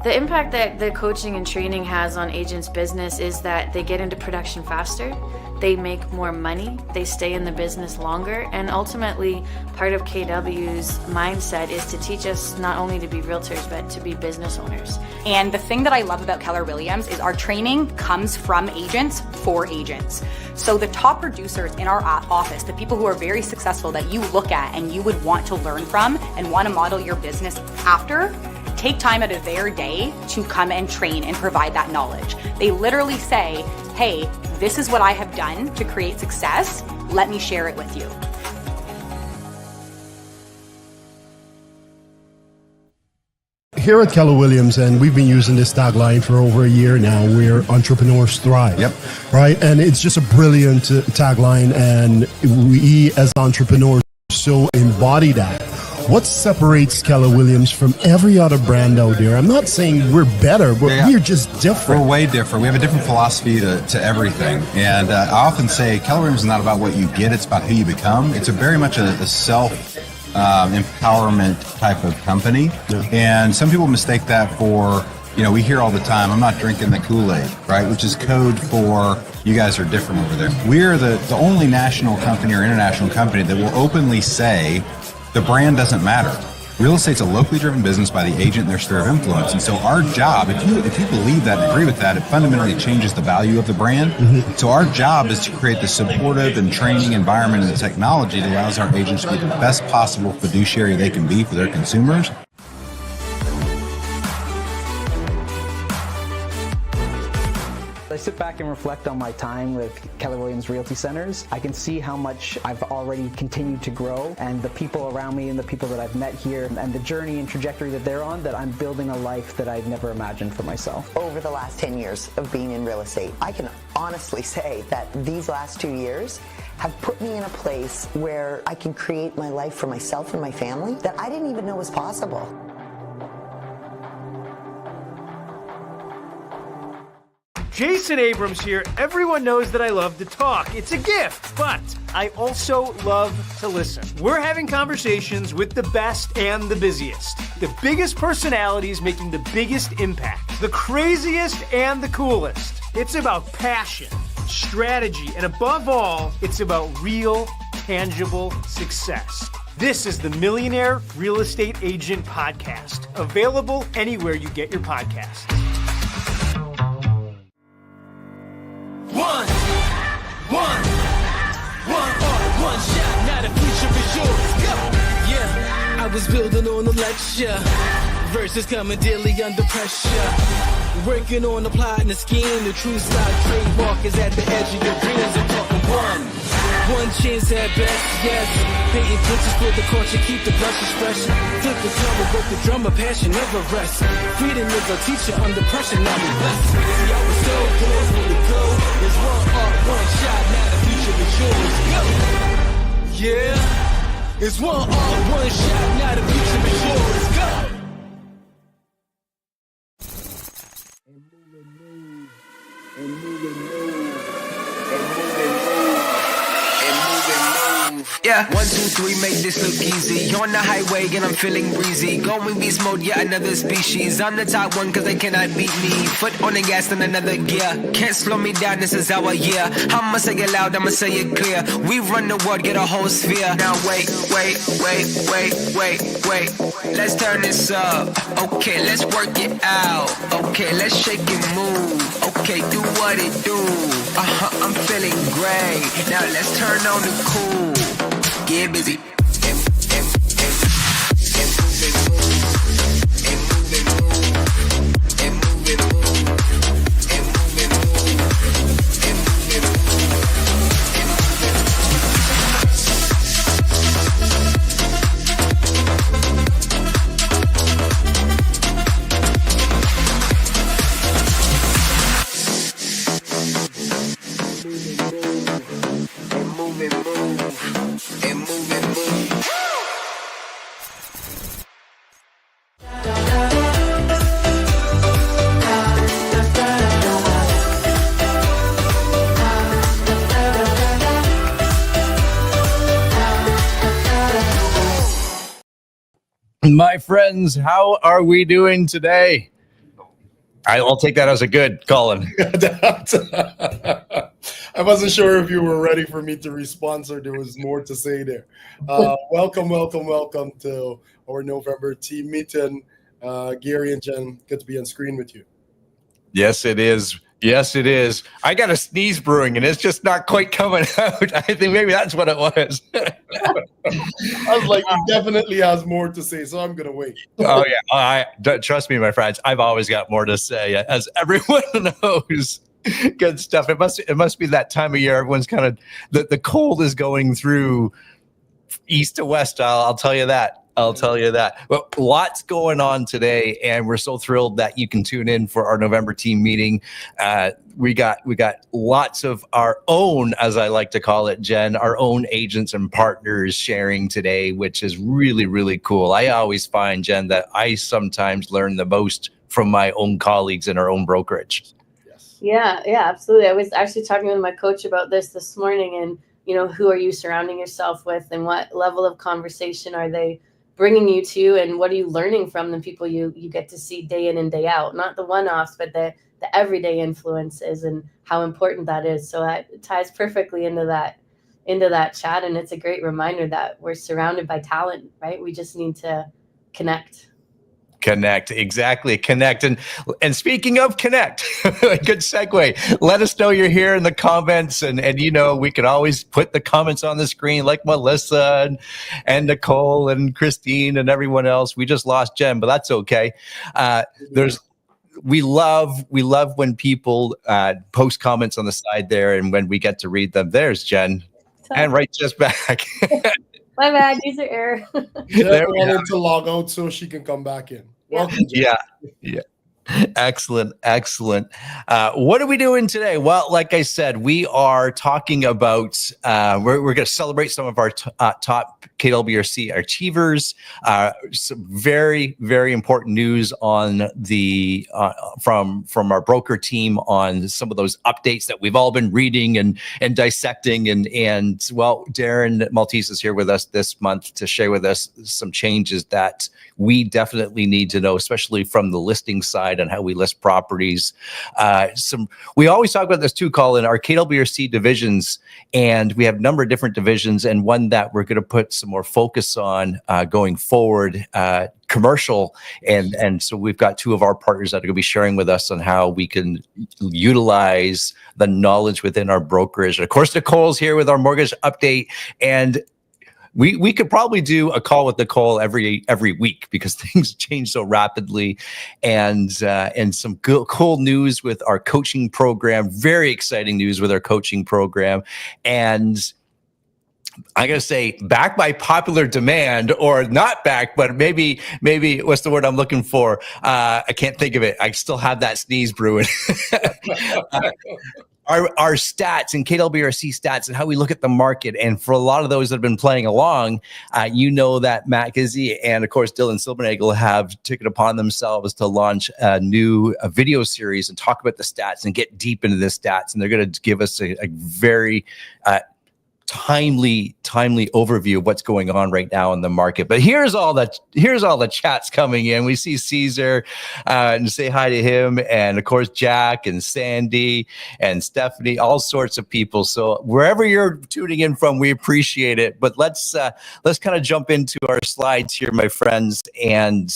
The impact that the coaching and training has on agents' business is that they get into production faster, they make more money, they stay in the business longer, and ultimately part of KW's mindset is to teach us not only to be realtors, but to be business owners. And the thing that I love about Keller Williams is our training comes from agents for agents. So the top producers in our office, the people who are very successful that you look at and you would want to learn from and want to model your business after, take time out of their day to come and train and provide that knowledge. They literally say, hey, this is what I have done to create success. Let me share it with you. Here at Keller Williams, and we've been using this tagline for over a year now, where entrepreneurs thrive. Yep. Right? And it's just a brilliant tagline, and we as entrepreneurs so embody that. What separates Keller Williams from every other brand out there? I'm not saying we're better, but we're just different. We're way different. We have a different philosophy to everything. And I often say Keller Williams is not about what you get, it's about who you become. It's very much a self empowerment type of company. Yeah. And some people mistake that for, we hear all the time, I'm not drinking the Kool-Aid, right? Which is code for you guys are different over there. We're the only national company or international company that will openly say the brand doesn't matter. Real estate's a locally driven business by the agent and their sphere of influence. And so our job, if you believe that and agree with that, it fundamentally changes the value of the brand. Mm-hmm. So our job is to create the supportive and training environment and the technology that allows our agents to be the best possible fiduciary they can be for their consumers. I sit back and reflect on my time with Keller Williams Realty Centers. I can see how much I've already continued to grow, and the people around me and the people that I've met here and the journey and trajectory that they're on, that I'm building a life that I've never imagined for myself. Over the last 10 years of being in real estate, I can honestly say that these last 2 years have put me in a place where I can create my life for myself and my family that I didn't even know was possible. Jason Abrams here. Everyone knows that I love to talk. It's a gift, but I also love to listen. We're having conversations with the best and the busiest. The biggest personalities making the biggest impact. The craziest and the coolest. It's about passion, strategy, and above all, it's about real, tangible success. This is the Millionaire Real Estate Agent Podcast, available anywhere you get your podcasts. One shot, now the future is yours. Go! Yeah, I was building on a lecture. Verses coming daily under pressure. Working on the plot and the scheme. The true style trademark is at the edge of your dreams. I'm talking one chance at best, yes. Painting pictures for the culture, keep the brushes fresh. Flip the cover, work the drummer, passion never rests. Freedom is a teacher under pressure, now we blessed. See, I was so close with the go. There's one art, one shot, now the future is yours. Go! Yeah, it's one art, one shot, now the future is yours. Go! Yeah, 1, 2, 3, make this look easy. On the highway and I'm feeling breezy. Going beast mode, yeah, another species. I'm the top one cause they cannot beat me. Foot on the gas in another gear. Can't slow me down, this is our year. I'ma say it loud, I'ma say it clear. We run the world, get a whole sphere. Now wait. Let's turn this up. Okay, let's work it out. Okay, let's shake and move. Okay, do what it do. I'm feeling great. Now let's turn on the cool. Get busy. My friends, how are we doing today? I'll take that as a good, Colin. I wasn't sure if you were ready for me to respond, or there was more to say there. Welcome to our November team meeting. Gary and Jen, good to be on screen with you. Yes, it is. Yes, it is. I got a sneeze brewing, and it's just not quite coming out. I think maybe that's what it was. I was like, he definitely has more to say, so I'm going to wait. Oh, yeah. Trust me, my friends. I've always got more to say, as everyone knows. Good stuff. It must be that time of year. Everyone's kind of the cold is going through east to west. I'll tell you that. But lots going on today, and we're so thrilled that you can tune in for our November team meeting. We got lots of our own, as I like to call it, Jen, our own agents and partners sharing today, which is really, really cool. I always find, Jen, that I sometimes learn the most from my own colleagues in our own brokerage. Yeah, absolutely. I was actually talking with my coach about this morning, and who are you surrounding yourself with, and what level of conversation are they bringing you to, and what are you learning from the people you get to see day in and day out, not the one-offs, but the everyday influences, and how important that is. So that ties perfectly into that chat, and it's a great reminder that we're surrounded by talent, right? We just need to connect. Exactly. Connect. And speaking of connect, good segue. Let us know you're here in the comments, and we can always put the comments on the screen, like Melissa and Nicole and Christine and everyone else. We just lost Jen, but that's okay. We love when people post comments on the side there, and when we get to read them. There's Jen, and right just back. My bad, user error. Jen wanted to log out so she can come back in. Welcome, Jen. Yeah. Excellent. What are we doing today? Well, like I said, we are talking about, we're going to celebrate some of our top KWRC achievers. Some very, very important news on the from our broker team on some of those updates that we've all been reading and dissecting. And well, Darren Maltese is here with us this month to share with us some changes that we definitely need to know, especially from the listing side and how we list properties. We always talk about this too, Colin, our KWRC divisions, and we have a number of different divisions, and one that we're going to put some more focus on going forward, commercial. And so we've got two of our partners that are going to be sharing with us on how we can utilize the knowledge within our brokerage. And of course, Nicole's here with our mortgage update, and we could probably do a call with Nicole every week because things change so rapidly, and some cool news with our coaching program. Very exciting news with our coaching program, and I'm going to say back by popular demand, or not back, but maybe what's the word I'm looking for? I can't think of it. I still have that sneeze brewing. Our stats and KWRC stats and how we look at the market. And for a lot of those that have been playing along, that Matt Gizzi and, of course, Dylan Silbernagel have taken upon themselves to launch a new video series and talk about the stats and get deep into the stats. And they're going to give us a very timely overview of what's going on right now in the market. But here's all the chats coming in. We see Caesar and say hi to him, and of course Jack and Sandy and Stephanie, all sorts of people. So wherever you're tuning in from, we appreciate it. But let's kind of jump into our slides here, my friends, and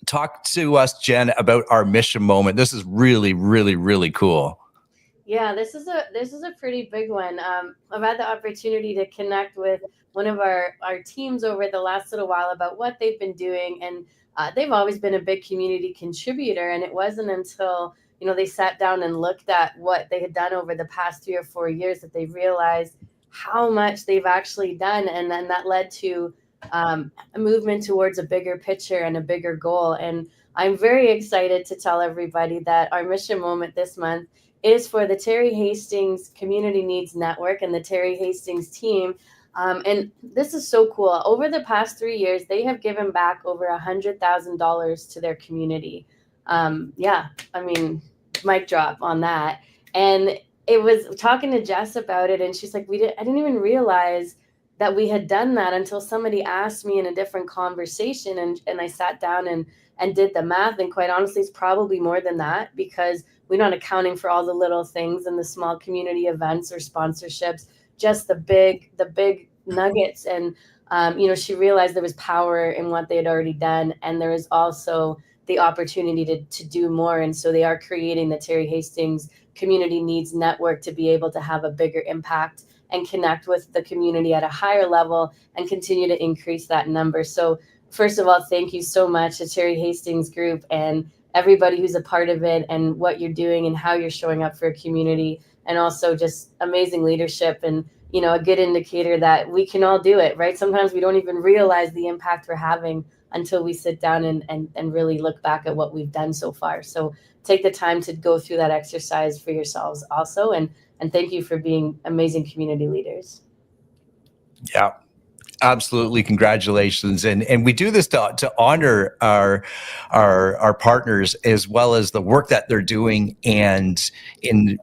talk to us, Jen, about our mission moment. This is really, really, really cool. Yeah, this is a pretty big one. I've had the opportunity to connect with one of our teams over the last little while about what they've been doing, and they've always been a big community contributor. And it wasn't until they sat down and looked at what they had done over the past 3 or 4 years that they realized how much they've actually done, and then that led to a movement towards a bigger picture and a bigger goal. And I'm very excited to tell everybody that our mission moment this month is for the Terry Hastings Community Needs Network and the Terry Hastings team. And this is so cool. Over the past 3 years, they have given back over $100,000 to their community. Mic drop on that. And it was talking to Jess about it, and she's like, I didn't even realize that we had done that until somebody asked me in a different conversation, and I sat down and did the math. And quite honestly, it's probably more than that, because we're not accounting for all the little things and the small community events or sponsorships, just the big nuggets. And she realized there was power in what they had already done, and there is also the opportunity to do more. And so they are creating the Terry Hastings Community Needs Network to be able to have a bigger impact and connect with the community at a higher level and continue to increase that number. So first of all, thank you so much to Terry Hastings Group and everybody who's a part of it, and what you're doing and how you're showing up for a community, and also just amazing leadership, and a good indicator that we can all do it, right? Sometimes we don't even realize the impact we're having until we sit down and really look back at what we've done so far. So take the time to go through that exercise for yourselves also, and thank you for being amazing community leaders. Yeah. Absolutely, congratulations, and we do this to honor our partners, as well as the work that they're doing, and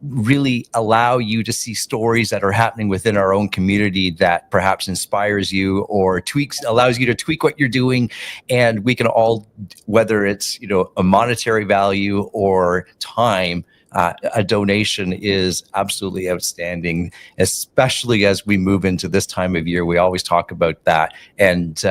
really allow you to see stories that are happening within our own community that perhaps inspires you or allows you to tweak what you're doing, and we can all, whether it's a monetary value or time. A donation is absolutely outstanding, especially as we move into this time of year. We always talk about that. And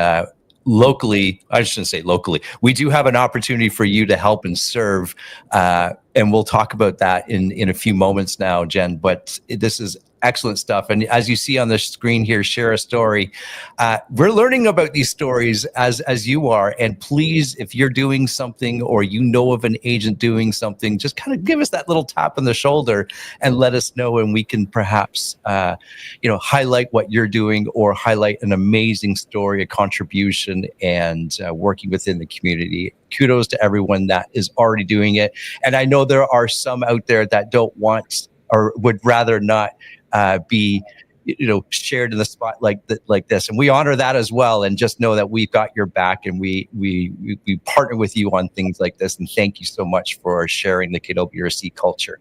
locally, I shouldn't say locally, we do have an opportunity for you to help and serve. And we'll talk about that in a few moments now, Jen. But this is excellent stuff. And as you see on the screen here, share a story. We're learning about these stories as you are. And please, if you're doing something or of an agent doing something, just kind of give us that little tap on the shoulder and let us know, and we can perhaps highlight what you're doing, or highlight an amazing story, a contribution, and working within the community. Kudos to everyone that is already doing it. And I know there are some out there that don't want or would rather not be shared in the spot like this, and we honor that as well. And just know that we've got your back, and we partner with you on things like this. And thank you so much for sharing the KWRC culture.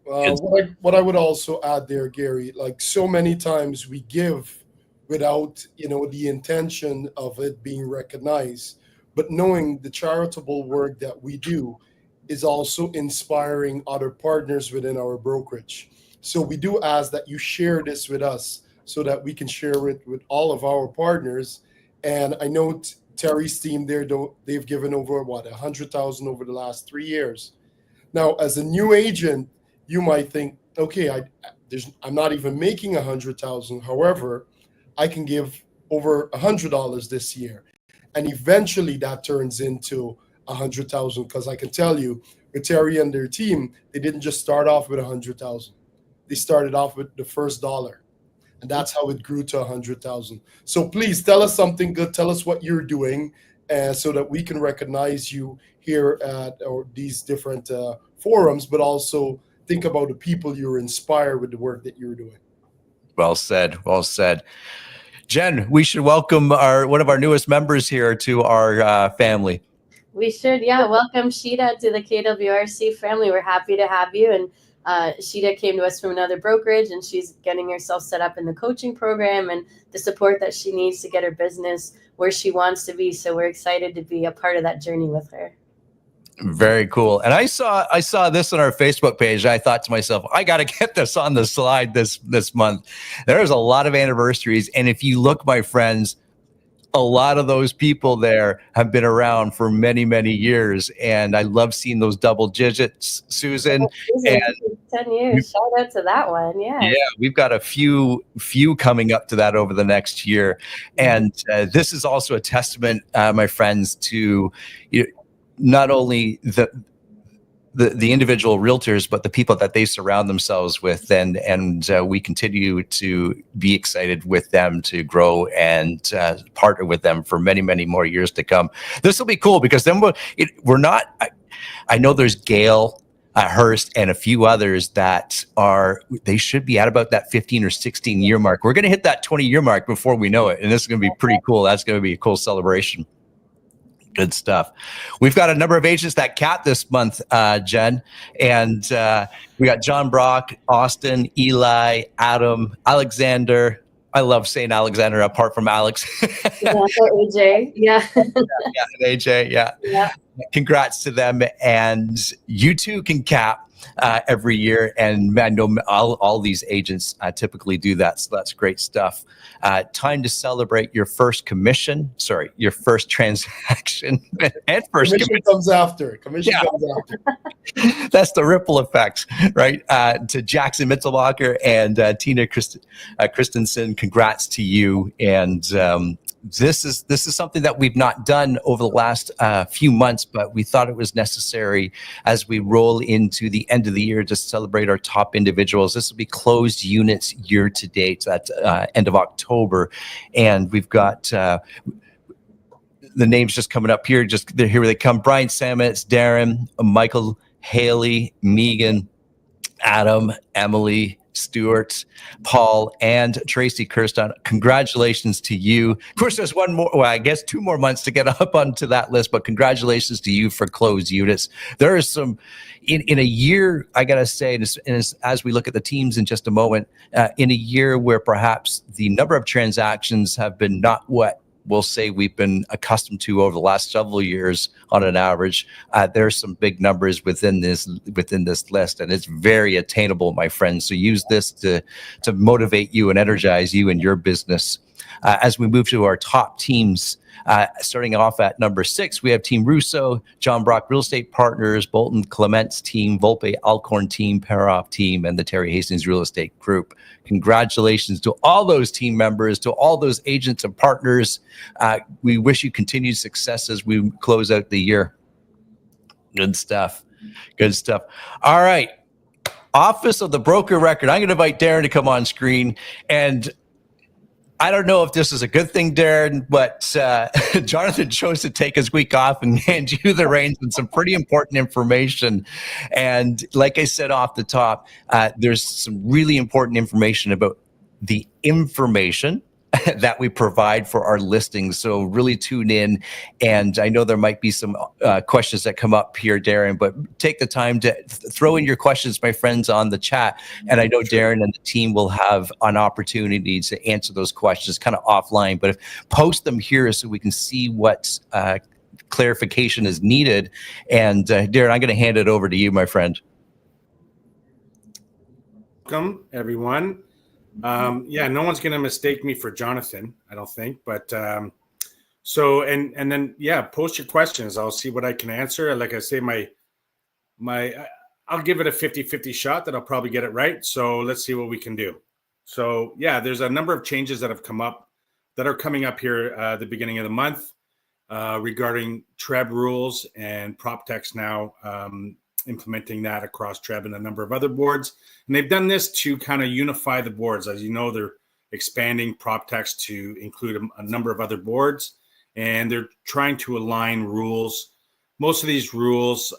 What I would also add there, Gary, like so many times we give without the intention of it being recognized, but knowing the charitable work that we do is also inspiring other partners within our brokerage. So we do ask that you share this with us so that we can share it with all of our partners. And I know Terry's team there, they've given over $100,000 over the last 3 years. Now, as a new agent, you might think, okay, I'm not even making $100,000. However, I can give over $100 this year. And eventually that turns into $100,000, because I can tell you, with Terry and their team, they didn't just start off with $100,000. They started off with the first dollar, and that's how it grew to $100,000. So please tell us something good. Tell us what you're doing, so that we can recognize you here at these different forums, but also think about the people you're inspired with the work that you're doing. Well said. Well said. Jen, we should welcome one of our newest members here to our family. We should, yeah. Welcome, Sheeta, to the KWRC family. We're happy to have you. And Sheeta came to us from another brokerage, and she's getting herself set up in the coaching program and the support that she needs to get her business where she wants to be. So we're excited to be a part of that journey with her. Very cool. And I saw this on our Facebook page. I thought to myself, I got to get this on the slide this month. There's a lot of anniversaries. And if you look, my friends, a lot of those people there have been around for many, many years. And I love seeing those double digits, Susan. And 10 years. Shout out to that one. Yeah. Yeah, we've got a few coming up to that over the next year. And this is also a testament, my friends, to not only the individual realtors, but the people that they surround themselves with. And we continue to be excited with them to grow and partner with them for many, many more years to come. This will be cool, because then we're not, I know there's Gail Hurst and a few others that they should be at about that 15 or 16 year mark. We're going to hit that 20-year mark before we know it. And this is going to be pretty cool. That's going to be a cool celebration. Good stuff. We've got a number of agents that capped this month, Jen, and we got John Brock, Austin, Eli, Adam, Alexander, I love saying Alexander apart from Alex. Yeah, so AJ. Yeah. Yeah, and AJ. Yeah. Yeah. Congrats to them. And you too can cap every year. And I know all these agents typically do that. So that's great stuff. Time to celebrate your first your first transaction and first commission comes after. Commission Yeah. comes after. That's the ripple effect, right? To Jackson Mitzelbacher and Tina Christensen, congrats to you. And this is something that we've not done over the last few months, but we thought it was necessary as we roll into the end of the year to celebrate our top individuals. This will be closed units year to date at end of October, and we've got the names just coming up here. Here they come: Brian Sametz, Darren, Michael, Haley, Megan, Adam, Emily, Stuart, Paul, and Tracy Kirsten. Congratulations to you. Of course, there's I guess 2 more months to get up onto that list, but congratulations to you for closed units. There is some, in a year, I got to say, and as we look at the teams in just a moment, in a year where perhaps the number of transactions have been not what we'll say we've been accustomed to over the last several years on an average, there's some big numbers within this list, and it's very attainable, my friends. So use this to motivate you and energize you in your business. As we move to our top teams, starting off at number 6, we have Team Russo, John Brock Real Estate Partners, Bolton Clements team, Volpe Alcorn team, Paroff team, and the Terry Hastings Real Estate Group. Congratulations to all those team members, to all those agents and partners. We wish you continued success as we close out the year. Good stuff. Good stuff. All right. Office of the Broker Record. I'm going to invite Darren to come on screen. And I don't know if this is a good thing, Darren, but Jonathan chose to take his week off and hand you the reins and some pretty important information. And like I said off the top, there's some really important information about the information that we provide for our listings. So really tune in. And I know there might be some questions that come up here, Darren, but take the time to throw in your questions, my friends, on the chat. And I know Darren and the team will have an opportunity to answer those questions kind of offline, but post them here so we can see what clarification is needed. And Darren, I'm going to hand it over to you, my friend. Welcome, everyone. Yeah, no one's going to mistake me for Jonathan, I don't think. But so, and then, yeah, post your questions. I'll see what I can answer. Like I say, I'll give it a 50-50 shot that I'll probably get it right. So let's see what we can do. So yeah, there's a number of changes that have come up that are coming up here at the beginning of the month regarding TREB rules and PropTex now implementing that across TREB and a number of other boards. And they've done this to kind of unify the boards. As you know, they're expanding PropTex to include a number of other boards, and they're trying to align rules. Most of these rules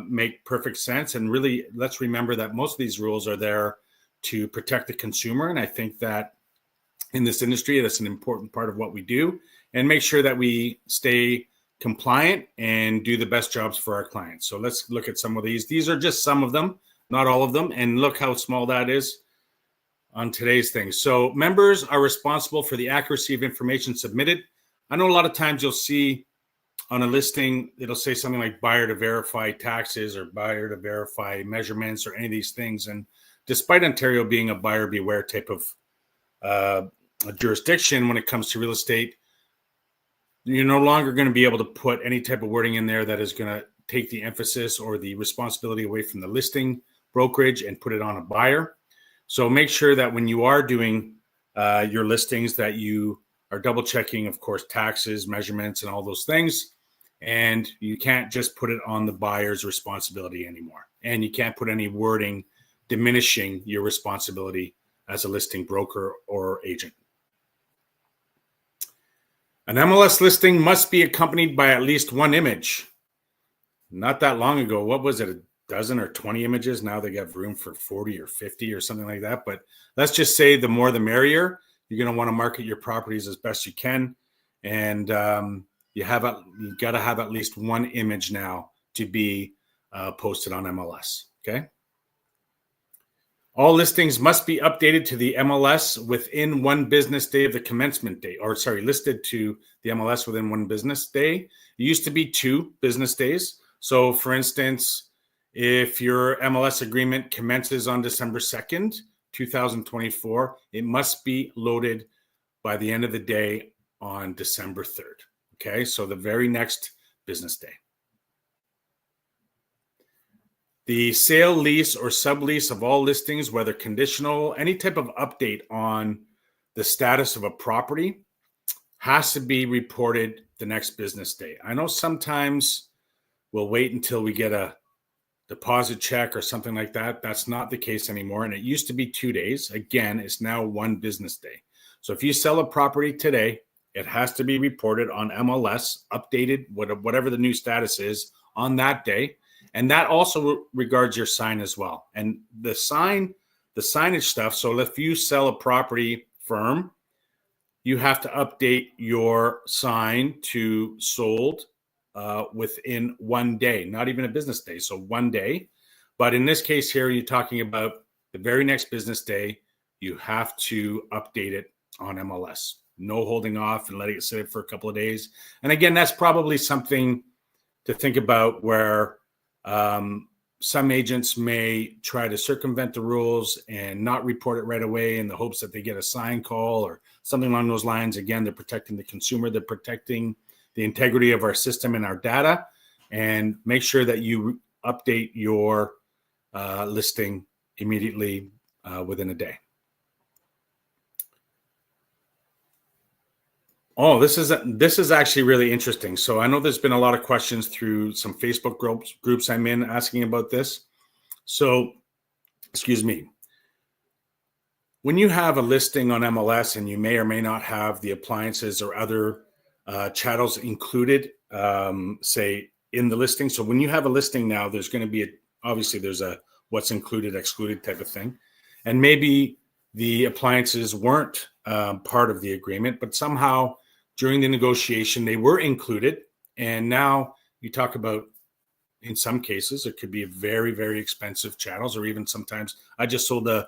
make perfect sense. And really, let's remember that most of these rules are there to protect the consumer. And I think that in this industry, that's an important part of what we do, and make sure that we stay compliant and do the best jobs for our clients. So let's look at some of these. These are just some of them, not all of them. And look how small that is on today's thing. So members are responsible for the accuracy of information submitted. I know a lot of times you'll see on a listing, it'll say something like buyer to verify taxes or buyer to verify measurements or any of these things. And despite Ontario being a buyer beware type of a jurisdiction when it comes to real estate, you're no longer going to be able to put any type of wording in there that is going to take the emphasis or the responsibility away from the listing brokerage and put it on a buyer. So make sure that when you are doing your listings that you are double checking, of course, taxes, measurements, and all those things. And you can't just put it on the buyer's responsibility anymore. And you can't put any wording diminishing your responsibility as a listing broker or agent. An MLS listing must be accompanied by at least one image. Not that long ago, what was it, a dozen or 20 images? Now they have room for 40 or 50 or something like that. But let's just say the more the merrier. You're going to want to market your properties as best you can. And you got to have at least one image now to be posted on MLS, okay? All listings must be updated to the MLS within 1 business day of the commencement date, or sorry, listed to the MLS within 1 business day. It used to be 2 business days. So for instance, if your MLS agreement commences on December 2nd, 2024, it must be loaded by the end of the day on December 3rd. Okay, so the very next business day. The sale, lease, or sublease of all listings, whether conditional, any type of update on the status of a property, has to be reported the next business day. I know sometimes we'll wait until we get a deposit check or something like that. That's not the case anymore. And it used to be 2 days. Again, it's now 1 business day. So if you sell a property today, it has to be reported on MLS, updated, whatever the new status is on that day. And that also regards your sign as well. And the signage stuff. So if you sell a property firm, you have to update your sign to sold within 1 day, not even a business day. So 1 day. But in this case here, you're talking about the very next business day, you have to update it on MLS. No holding off and letting it sit for a couple of days. And again, that's probably something to think about where some agents may try to circumvent the rules and not report it right away in the hopes that they get a sign call or something along those lines. Again, they're protecting the consumer. They're protecting the integrity of our system and our data. And make sure that you update your listing immediately within a day. Oh, this is actually really interesting. So I know there's been a lot of questions through some Facebook groups I'm in asking about this. So, excuse me. When you have a listing on MLS and you may or may not have the appliances or other chattels included, say in the listing. So when you have a listing now, there's going to be obviously there's a what's included, excluded type of thing, and maybe the appliances weren't part of the agreement, but somehow during the negotiation, they were included. And now you talk about, in some cases, it could be very, very expensive chattels, or even sometimes I just sold a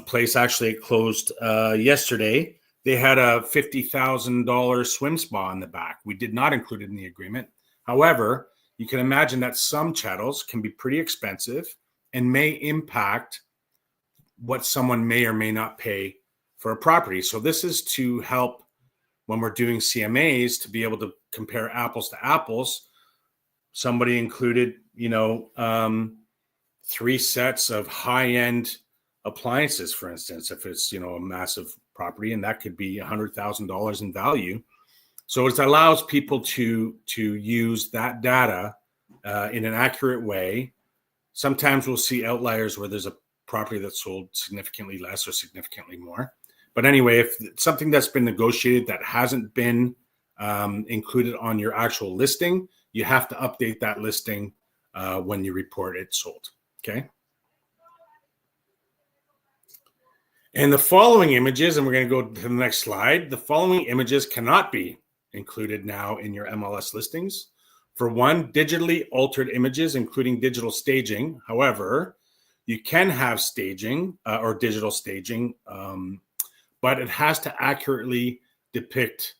place, actually it closed yesterday. They had a $50,000 swim spa in the back. We did not include it in the agreement. However, you can imagine that some chattels can be pretty expensive and may impact what someone may or may not pay for a property. So this is to help when we're doing CMAs to be able to compare apples to apples. Somebody included, 3 sets of high-end appliances, for instance, if it's, a massive property, and that could be $100,000 in value. So it allows people to use that data in an accurate way. Sometimes we'll see outliers where there's a property that's sold significantly less or significantly more. But anyway, if it's something that's been negotiated that hasn't been included on your actual listing, you have to update that listing when you report it sold. Okay. And the following images, and we're going to go to the next slide. The following images cannot be included now in your MLS listings. For one, digitally altered images, including digital staging. However, you can have staging or digital staging, but it has to accurately depict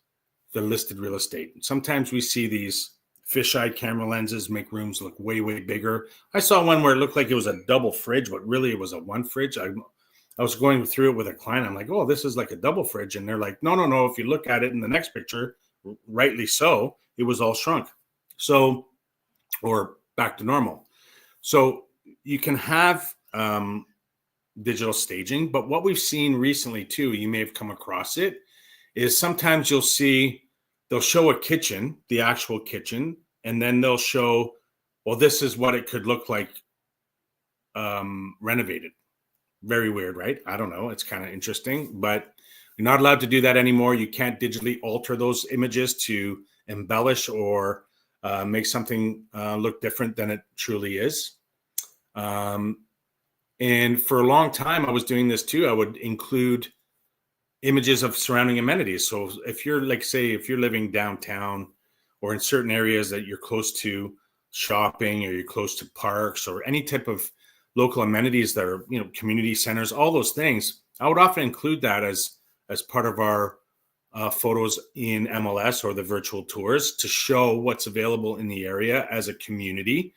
the listed real estate. Sometimes we see these fisheye camera lenses make rooms look way, way bigger. I saw one where it looked like it was a double fridge, but really it was a one fridge. I was going through it with a client. I'm like, oh, this is like a double fridge. And they're like, no. If you look at it in the next picture, rightly so, it was all shrunk. So, or back to normal. So you can have digital staging, but what we've seen recently too, you may have come across it, is sometimes they'll show a kitchen, the actual kitchen, and then they'll show, well, this is what it could look like renovated. Very weird, right? I don't know. It's kind of interesting, but you're not allowed to do that anymore. You can't digitally alter those images to embellish or make something look different than it truly is. And for a long time, I was doing this too. I would include images of surrounding amenities. So if you're if you're living downtown or in certain areas that you're close to shopping or you're close to parks or any type of local amenities that are, community centers, all those things, I would often include that as part of our photos in MLS or the virtual tours to show what's available in the area as a community.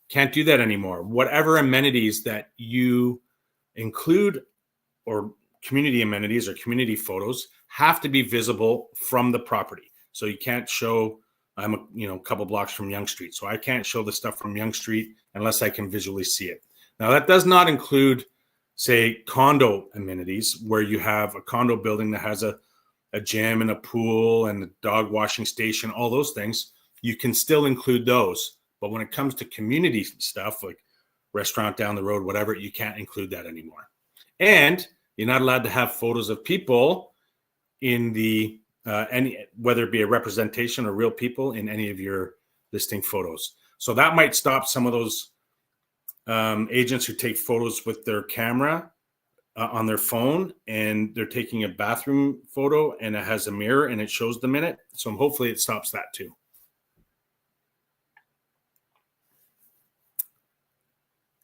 Can't do that anymore. Whatever amenities that you include, or community amenities or community photos, have to be visible from the property. So you can't show, I'm a couple blocks from Yonge Street, so I can't show the stuff from Yonge Street unless I can visually see it. Now that does not include, say, condo amenities, where you have a condo building that has a gym and a pool and a dog washing station, all those things. You can still include those. But when it comes to community stuff like restaurant down the road, whatever, you can't include that anymore. And you're not allowed to have photos of people in the whether it be a representation or real people in any of your listing photos. So that might stop some of those agents who take photos with their camera on their phone, and they're taking a bathroom photo and it has a mirror and it shows them in it. So hopefully it stops that too.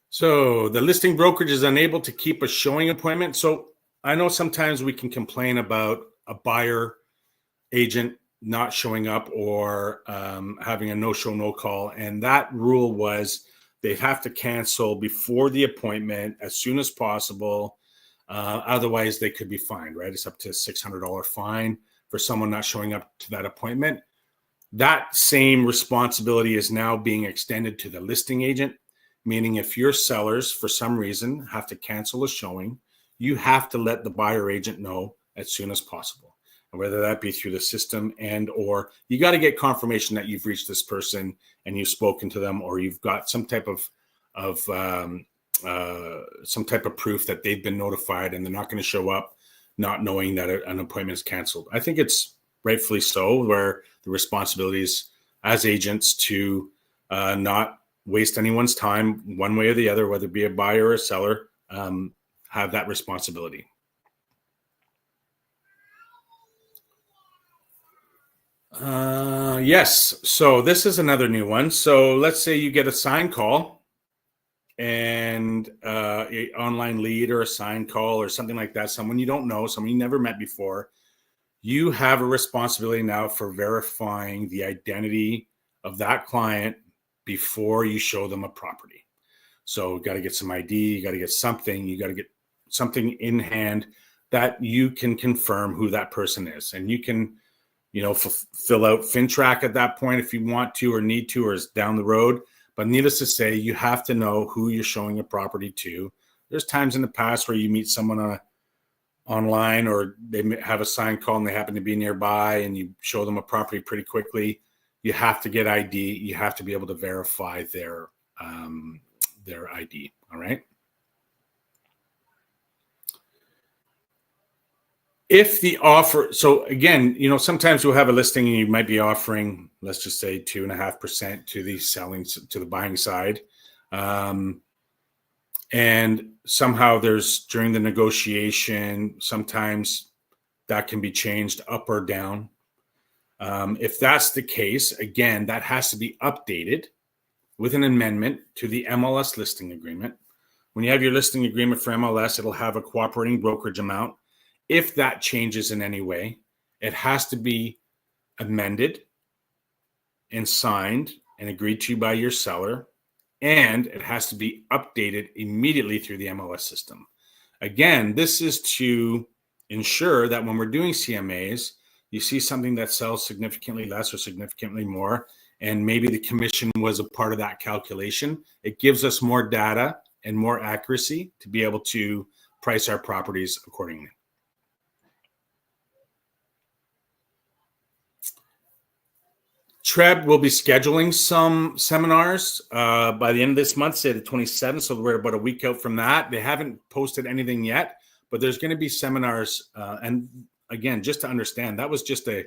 So the listing brokerage is unable to keep a showing appointment. So I know sometimes we can complain about a buyer agent not showing up or having a no-show, no-call. And that rule was they have to cancel before the appointment as soon as possible. Otherwise, they could be fined, right? It's up to a $600 fine for someone not showing up to that appointment. That same responsibility is now being extended to the listing agent, meaning if your sellers, for some reason, have to cancel a showing, you have to let the buyer agent know as soon as possible. And whether that be through the system or you got to get confirmation that you've reached this person and you've spoken to them, or you've got some type of proof that they've been notified and they're not going to show up not knowing that an appointment is canceled. I think it's rightfully so, where the responsibilities as agents to not waste anyone's time one way or the other, whether it be a buyer or a seller, have that responsibility. Yes. So this is another new one. So let's say you get a sign call and an online lead or a sign call or something like that, someone you don't know, someone you never met before. You have a responsibility now for verifying the identity of that client before you show them a property. So you got to get some ID, you got to get something in hand that you can confirm who that person is. And you can, fill out FinTrack at that point if you want to or need to, or is down the road. But needless to say, you have to know who you're showing a property to. There's times in the past where you meet someone online, or they have a sign call and they happen to be nearby, and you show them a property pretty quickly. You have to get ID. You have to be able to verify their ID. All right. If the offer, so again, sometimes we'll have a listing and you might be offering, let's just say 2.5% to the buying side. And somehow during the negotiation, sometimes that can be changed up or down. If that's the case, again, that has to be updated with an amendment to the MLS listing agreement. When you have your listing agreement for MLS, it'll have a cooperating brokerage amount. If that changes in any way, it has to be amended and signed and agreed to by your seller, and it has to be updated immediately through the MLS system. Again, this is to ensure that when we're doing CMAs, you see something that sells significantly less or significantly more, and maybe the commission was a part of that calculation. It gives us more data and more accuracy to be able to price our properties accordingly. TREB will be scheduling some seminars by the end of this month, say the 27th. So we're about a week out from that. They haven't posted anything yet, but there's going to be seminars. And again, just to understand, that was just a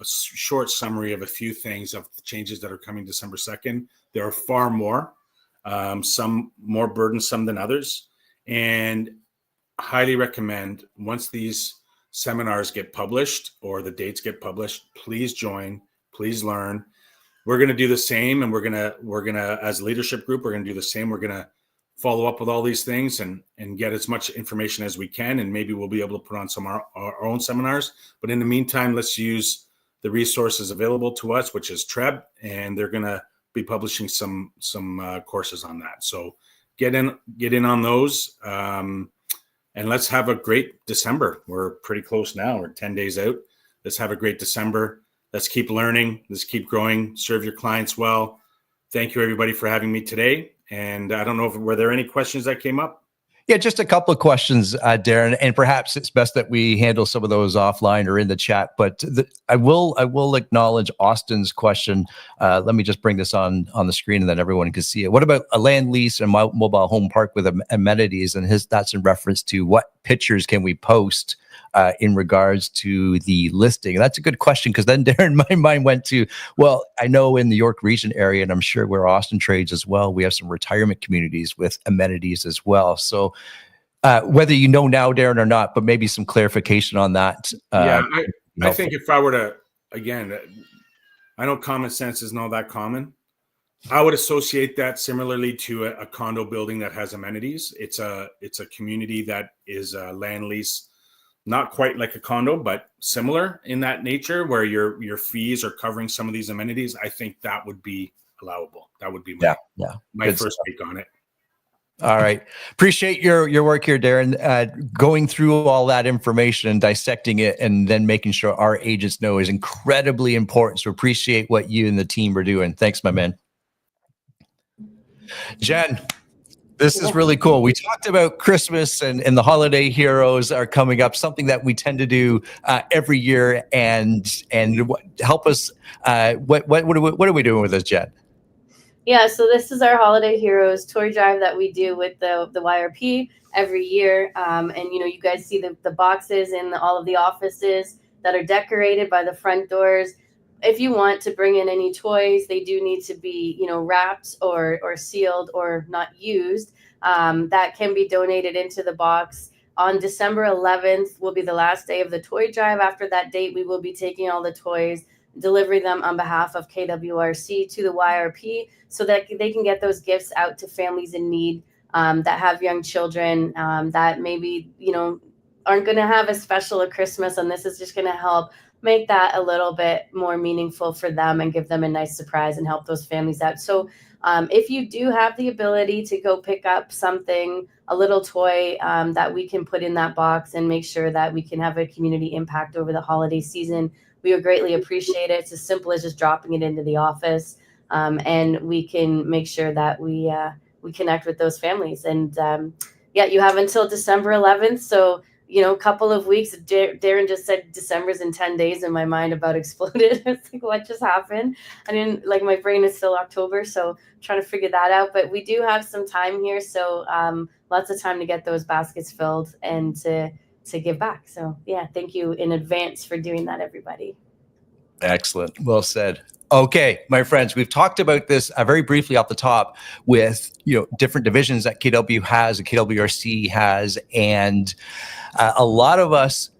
short summary of a few things of the changes that are coming December 2nd. There are far more, some more burdensome than others. And highly recommend, once these seminars get published or the dates get published, please join. Please learn. We're going to do the same, and we're going to, as a leadership group, we're going to do the same. We're going to follow up with all these things and get as much information as we can. And maybe we'll be able to put on some our own seminars. But in the meantime, let's use the resources available to us, which is TREB, and they're going to be publishing some courses on that. So get in on those, and let's have a great December. We're pretty close now. We're 10 days out. Let's have a great December. Let's keep learning. Let's keep growing. Serve your clients well. Thank you, everybody, for having me today. And I don't know if were there any questions that came up? Yeah, just a couple of questions, Darren, and perhaps it's best that we handle some of those offline or in the chat. But I will acknowledge Austin's question. Let me just bring this on the screen, and then everyone can see it. What about a land lease and mobile home park with amenities? And that's in reference to what pictures can we post in regards to the listing? And that's a good question, because then, Darren, my mind went to, well, I know in the York Region area, and I'm sure where Austin trades as well, we have some retirement communities with amenities as well. So whether you know now, Darren, or not, but maybe some clarification on that. I think if I were to, again, I know common sense isn't all that common. I would associate that similarly to a condo building that has amenities. It's a community that is a land lease, not quite like a condo, but similar in that nature, where your fees are covering some of these amenities. I think that would be allowable. That would be my first take on it. All right. Appreciate your work here, Darren. Going through all that information and dissecting it, and then making sure our agents know is incredibly important. So appreciate what you and the team are doing. Thanks, my man. Jen, this is really cool. We talked about Christmas and the holiday heroes are coming up, something that we tend to do every year. And help us. What are we doing with this, Jen? Yeah, so this is our Holiday Heroes toy drive that we do with the YRP every year. And, you guys see the boxes in all of the offices that are decorated by the front doors. If you want to bring in any toys, they do need to be, wrapped or sealed or not used. That can be donated into the box. On December 11th will be the last day of the toy drive. After that date, we will be taking all the toys, delivering them on behalf of KWRC to the YRP so that they can get those gifts out to families in need that have young children that maybe, aren't going to have as special a Christmas. And this is just going to help make that a little bit more meaningful for them and give them a nice surprise and help those families out. So if you do have the ability to go pick up something, a little toy that we can put in that box and make sure that we can have a community impact over the holiday season, we would greatly appreciate it. It's as simple as just dropping it into the office, and we can make sure that we connect with those families. And you have until December 11th. So, a couple of weeks. Darren just said December's in 10 days, and my mind about exploded. It's like, what just happened? I didn't, my brain is still October, so I'm trying to figure that out. But we do have some time here, so lots of time to get those baskets filled and to give back. So thank you in advance for doing that, everybody. Excellent. Well said. Okay, my friends, we've talked about this very briefly off the top with, different divisions that KW has and KWRC has. And a lot of us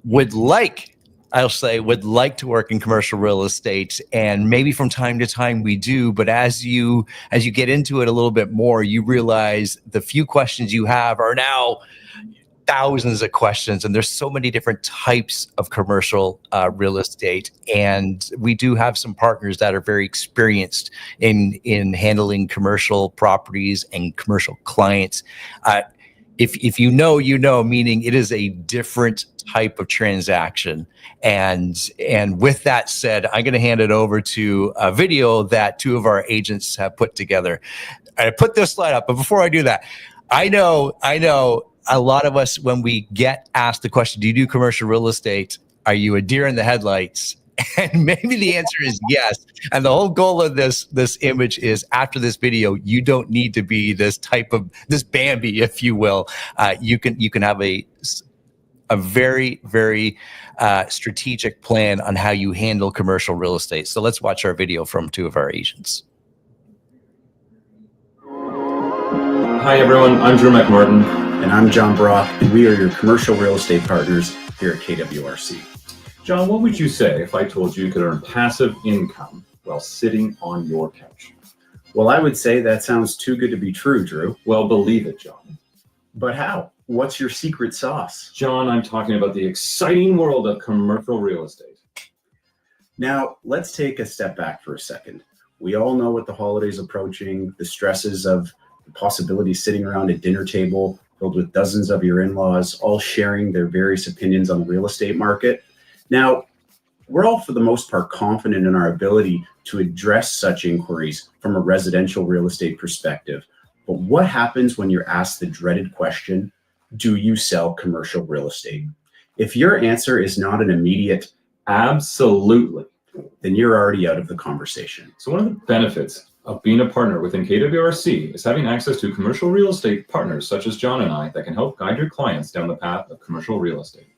would like to work in commercial real estate, and maybe from time to time we do, but as you get into it a little bit more, you realize the few questions you have are now thousands of questions, and there's so many different types of commercial real estate. And we do have some partners that are very experienced in handling commercial properties and commercial clients. If you know, meaning it is a different type of transaction. And with that said, I'm going to hand it over to a video that two of our agents have put together. I put this slide up, but before I do that, I know a lot of us, when we get asked the question, do you do commercial real estate? Are you a deer in the headlights? And maybe the answer is yes. And the whole goal of this image is, after this video, you don't need to be this Bambi, if you will. You can have a very, very strategic plan on how you handle commercial real estate. So let's watch our video from two of our agents. Hi everyone, I'm Drew McMartin. And I'm John Brock, and we are your commercial real estate partners here at KWRC. John, what would you say if I told you you could earn passive income while sitting on your couch? Well, I would say that sounds too good to be true, Drew. Well, believe it, John. But how? What's your secret sauce? John, I'm talking about the exciting world of commercial real estate. Now, let's take a step back for a second. We all know with the holidays approaching, the stresses of the possibility of sitting around a dinner table filled with dozens of your in-laws, all sharing their various opinions on the real estate market. Now, we're all, for the most part, confident in our ability to address such inquiries from a residential real estate perspective. But what happens when you're asked the dreaded question, do you sell commercial real estate? If your answer is not an immediate absolutely, then you're already out of the conversation. So one of the benefits of being a partner within KWRC is having access to commercial real estate partners such as John and I that can help guide your clients down the path of commercial real estate.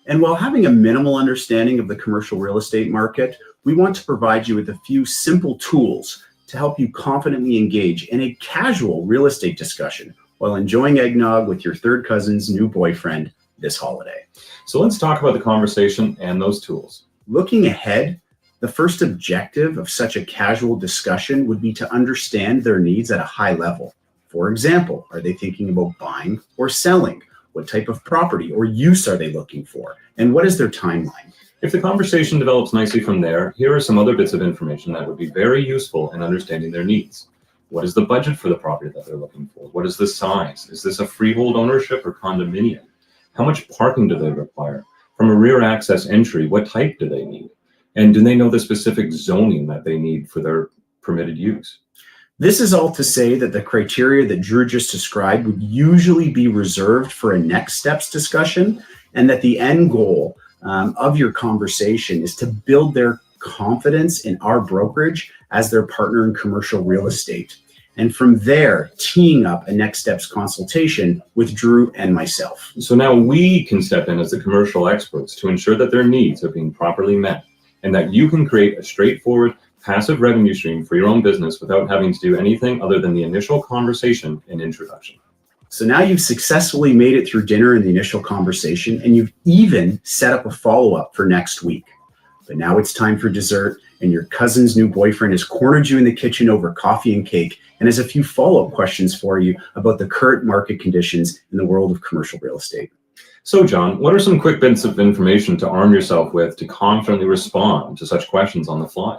And while having a minimal understanding of the commercial real estate market, we want to provide you with a few simple tools to help you confidently engage in a casual real estate discussion while enjoying eggnog with your third cousin's new boyfriend this holiday. So let's talk about the conversation and those tools. Looking ahead, the first objective of such a casual discussion would be to understand their needs at a high level. For example, are they thinking about buying or selling? What type of property or use are they looking for? And what is their timeline? If the conversation develops nicely from there, here are some other bits of information that would be very useful in understanding their needs. What is the budget for the property that they're looking for? What is the size? Is this a freehold ownership or condominium? How much parking do they require? From a rear access entry, what type do they need? And do they know the specific zoning that they need for their permitted use? This is all to say that the criteria that Drew just described would usually be reserved for a next steps discussion, and that the end goal of your conversation is to build their confidence in our brokerage as their partner in commercial real estate. And from there, teeing up a next steps consultation with Drew and myself. So now we can step in as the commercial experts to ensure that their needs are being properly met and that you can create a straightforward passive revenue stream for your own business without having to do anything other than the initial conversation and introduction. So now you've successfully made it through dinner and the initial conversation, and you've even set up a follow-up for next week. But now it's time for dessert, and your cousin's new boyfriend has cornered you in the kitchen over coffee and cake and has a few follow-up questions for you about the current market conditions in the world of commercial real estate. So, John, what are some quick bits of information to arm yourself with to confidently respond to such questions on the fly?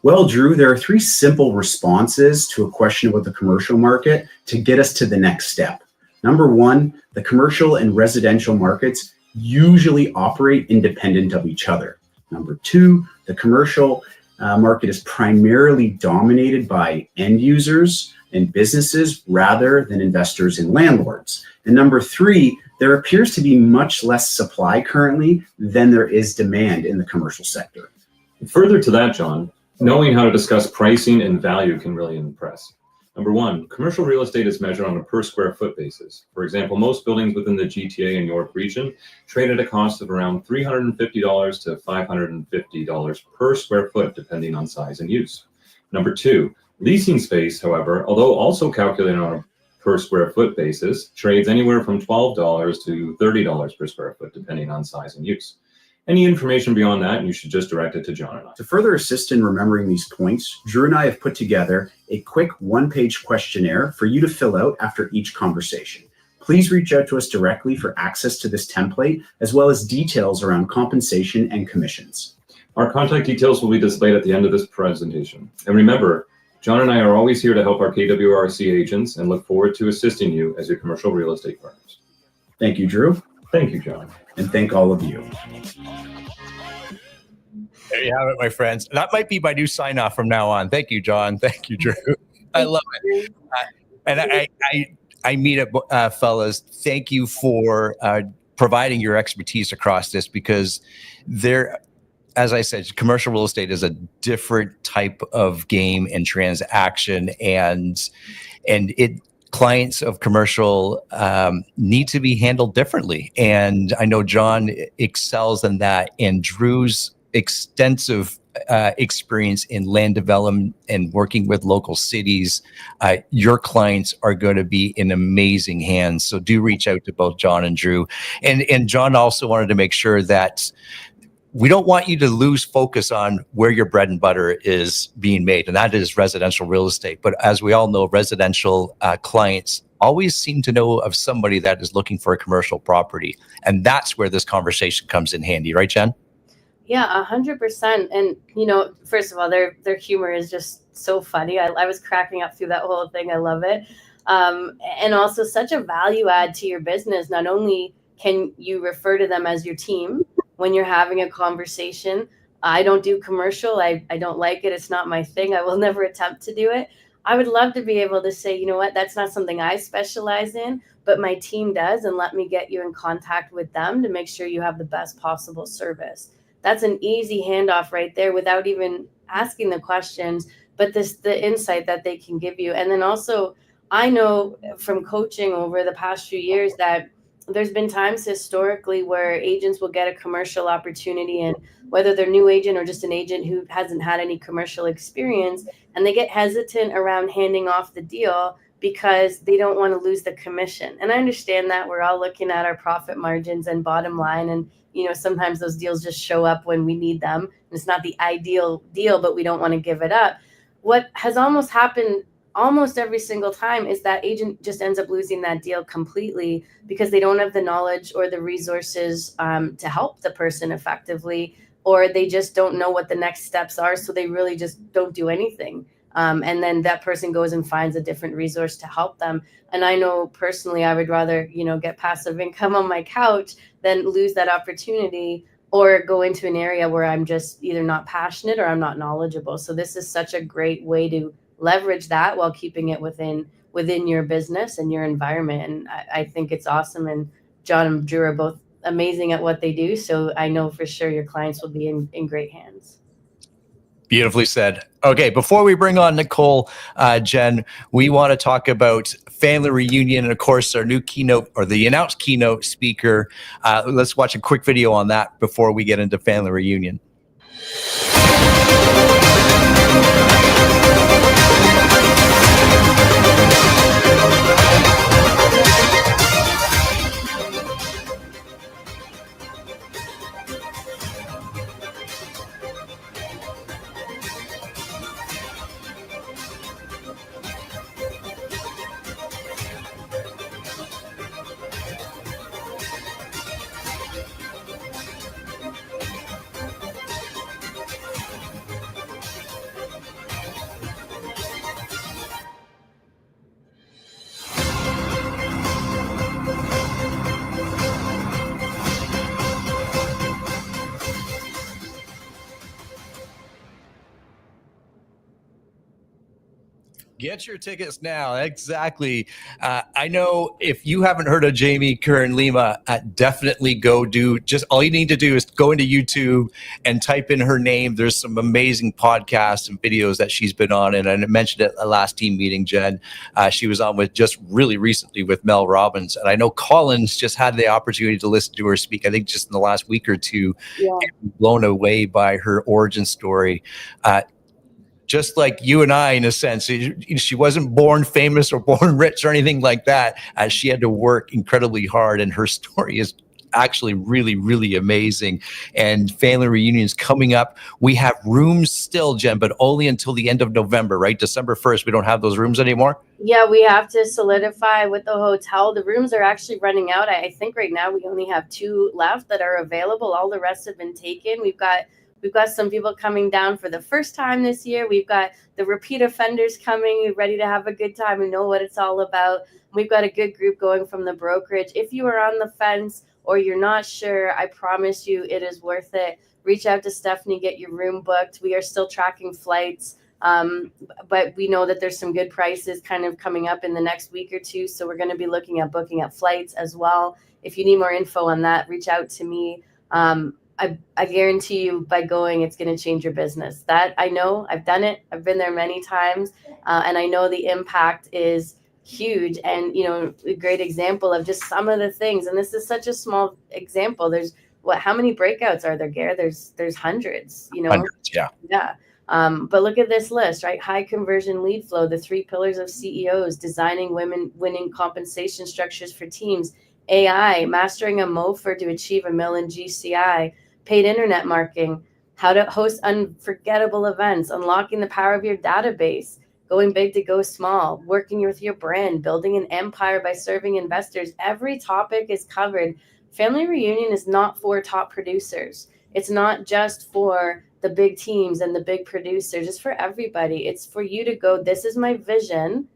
Well, Drew, there are 3 simple responses to a question about the commercial market to get us to the next step. Number 1, the commercial and residential markets usually operate independent of each other. Number 2, the commercial market is primarily dominated by end users and businesses rather than investors and landlords. And number 3, there appears to be much less supply currently than there is demand in the commercial sector. Further to that, John, knowing how to discuss pricing and value can really impress. Number 1, commercial real estate is measured on a per square foot basis. For example, most buildings within the GTA and York region trade at a cost of around $350 to $550 per square foot, depending on size and use. Number 2, leasing space, however, although also calculated on a per square foot basis, trades anywhere from $12 to $30 per square foot, depending on size and use. Any information beyond that, you should just direct it to John and I. To further assist in remembering these points, Drew and I have put together a quick 1-page questionnaire for you to fill out after each conversation. Please reach out to us directly for access to this template, as well as details around compensation and commissions. Our contact details will be displayed at the end of this presentation. And remember, John and I are always here to help our KWRC agents and look forward to assisting you as your commercial real estate partners. Thank you, Drew. Thank you, John. And thank all of you. There you have it, my friends. That might be my new sign off from now on. Thank you, John. Thank you, Drew. I love it. And I mean it, fellas. Thank you for providing your expertise across this, because as I said, commercial real estate is a different type of game and transaction, and clients of commercial need to be handled differently. And I know John excels in that, and Drew's extensive experience in land development and working with local cities, your clients are going to be in amazing hands. So do reach out to both John and Drew. And John also wanted to make sure that we don't want you to lose focus on where your bread and butter is being made, and that is residential real estate. But as we all know, residential clients always seem to know of somebody that is looking for a commercial property, and that's where this conversation comes in handy, right, Jen? Yeah, 100%. And first of all, their humor is just so funny. I was cracking up through that whole thing. I love it. And also such a value add to your business. Not only can you refer to them as your team when you're having a conversation. I don't do commercial. I don't like it. It's not my thing. I will never attempt to do it. I would love to be able to say, you know what, that's not something I specialize in, but my team does, and let me get you in contact with them to make sure you have the best possible service. That's an easy handoff right there without even asking the questions, but the insight that they can give you. And then also, I know from coaching over the past few years that there's been times historically where agents will get a commercial opportunity, and whether they're new agent or just an agent who hasn't had any commercial experience, and they get hesitant around handing off the deal because they don't want to lose the commission. And I understand that we're all looking at our profit margins and bottom line, and sometimes those deals just show up when we need them. And it's not the ideal deal, but we don't want to give it up. What has almost happened almost every single time is that agent just ends up losing that deal completely because they don't have the knowledge or the resources to help the person effectively, or they just don't know what the next steps are. So they really just don't do anything. And then that person goes and finds a different resource to help them. And I know personally, I would rather, get passive income on my couch than lose that opportunity or go into an area where I'm just either not passionate or I'm not knowledgeable. So this is such a great way to leverage that while keeping it within your business and your environment. And I think it's awesome. And John and Drew are both amazing at what they do. So I know for sure your clients will be in great hands. Beautifully said. Okay, before we bring on Nicole, Jen, we want to talk about family reunion and, of course, our new keynote or the announced keynote speaker. Let's watch a quick video on that before we get into family reunion. Get your tickets now. Exactly. I know if you haven't heard of Jamie Kern-Lima, definitely go just all you need to do is go into YouTube and type in her name. There's some amazing podcasts and videos that she's been on. And I mentioned it at the last team meeting, Jen. She was on with just really recently with Mel Robbins. And I know Collins just had the opportunity to listen to her speak, I think just in the last week or two, and blown away by her origin story. Just like you and I, in a sense, she wasn't born famous or born rich or anything like that. She had to work incredibly hard, and her story is actually really, really amazing. And family reunions coming up. We have rooms still, Jen, but only until the end of November, right? December 1st, we don't have those rooms anymore? Yeah, we have to solidify with the hotel. The rooms are actually running out. I think right now we only have 2 left that are available. All the rest have been taken. We've got some people coming down for the first time this year. We've got the repeat offenders coming, ready to have a good time and know what it's all about. We've got a good group going from the brokerage. If you are on the fence or you're not sure, I promise you it is worth it. Reach out to Stephanie, get your room booked. We are still tracking flights, but we know that there's some good prices kind of coming up in the next week or two. So we're going to be looking at booking up flights as well. If you need more info on that, reach out to me. I guarantee you by going, it's going to change your business. That I know. I've done it. I've been there many times. And I know the impact is huge. And, a great example of just some of the things. And this is such a small example. There's how many breakouts are there, Gare? There's hundreds, Hundreds, yeah. Yeah. But look at this list, right? High conversion lead flow, the 3 pillars of CEOs, designing winning compensation structures for teams, AI, mastering a MOFR to achieve $1 million GCI, paid internet marketing, how to host unforgettable events, unlocking the power of your database, going big to go small, working with your brand, building an empire by serving investors. Every topic is covered. Family Reunion is not for top producers. It's not just for the big teams and the big producers. It's for everybody. It's for you to go, this is my vision,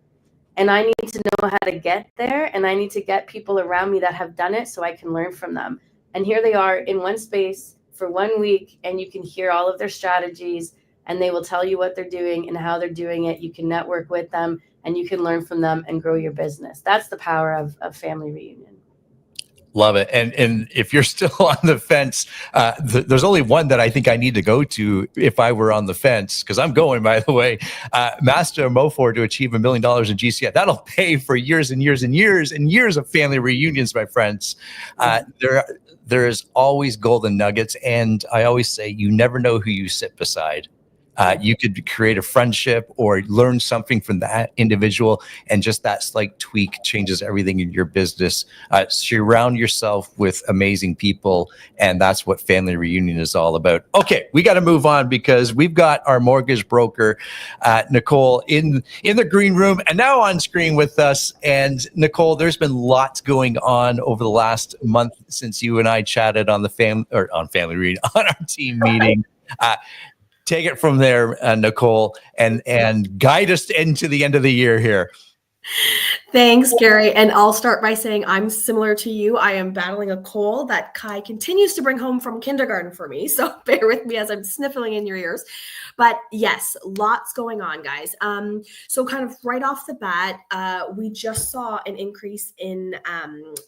and I need to know how to get there, and I need to get people around me that have done it so I can learn from them. And here they are in one space for 1 week, and you can hear all of their strategies, and they will tell you what they're doing and how they're doing it. You can network with them, and you can learn from them and grow your business. That's the power of Family Reunion. Love it. And if you're still on the fence, there's only one that I think I need to go to if I were on the fence, because I'm going, by the way, Master Mofor to achieve $1 million in GCF. That'll pay for years and years and years and years of family reunions, my friends. There is always golden nuggets. And I always say, you never know who you sit beside. You could create a friendship or learn something from that individual, and just that slight tweak changes everything in your business. Surround yourself with amazing people, and that's what Family Reunion is all about. Okay, we got to move on because we've got our mortgage broker, Nicole, in the green room and now on screen with us. And Nicole, there's been lots going on over the last month since you and I chatted on Family Reunion on our team meeting. Take it from there, Nicole, and guide us into the end of the year here. Thanks, Gary. And I'll start by saying I'm similar to you. I am battling a cold that Kai continues to bring home from kindergarten for me. So bear with me as I'm sniffling in your ears. But yes, lots going on, guys. So kind of right off the bat, we just saw an increase in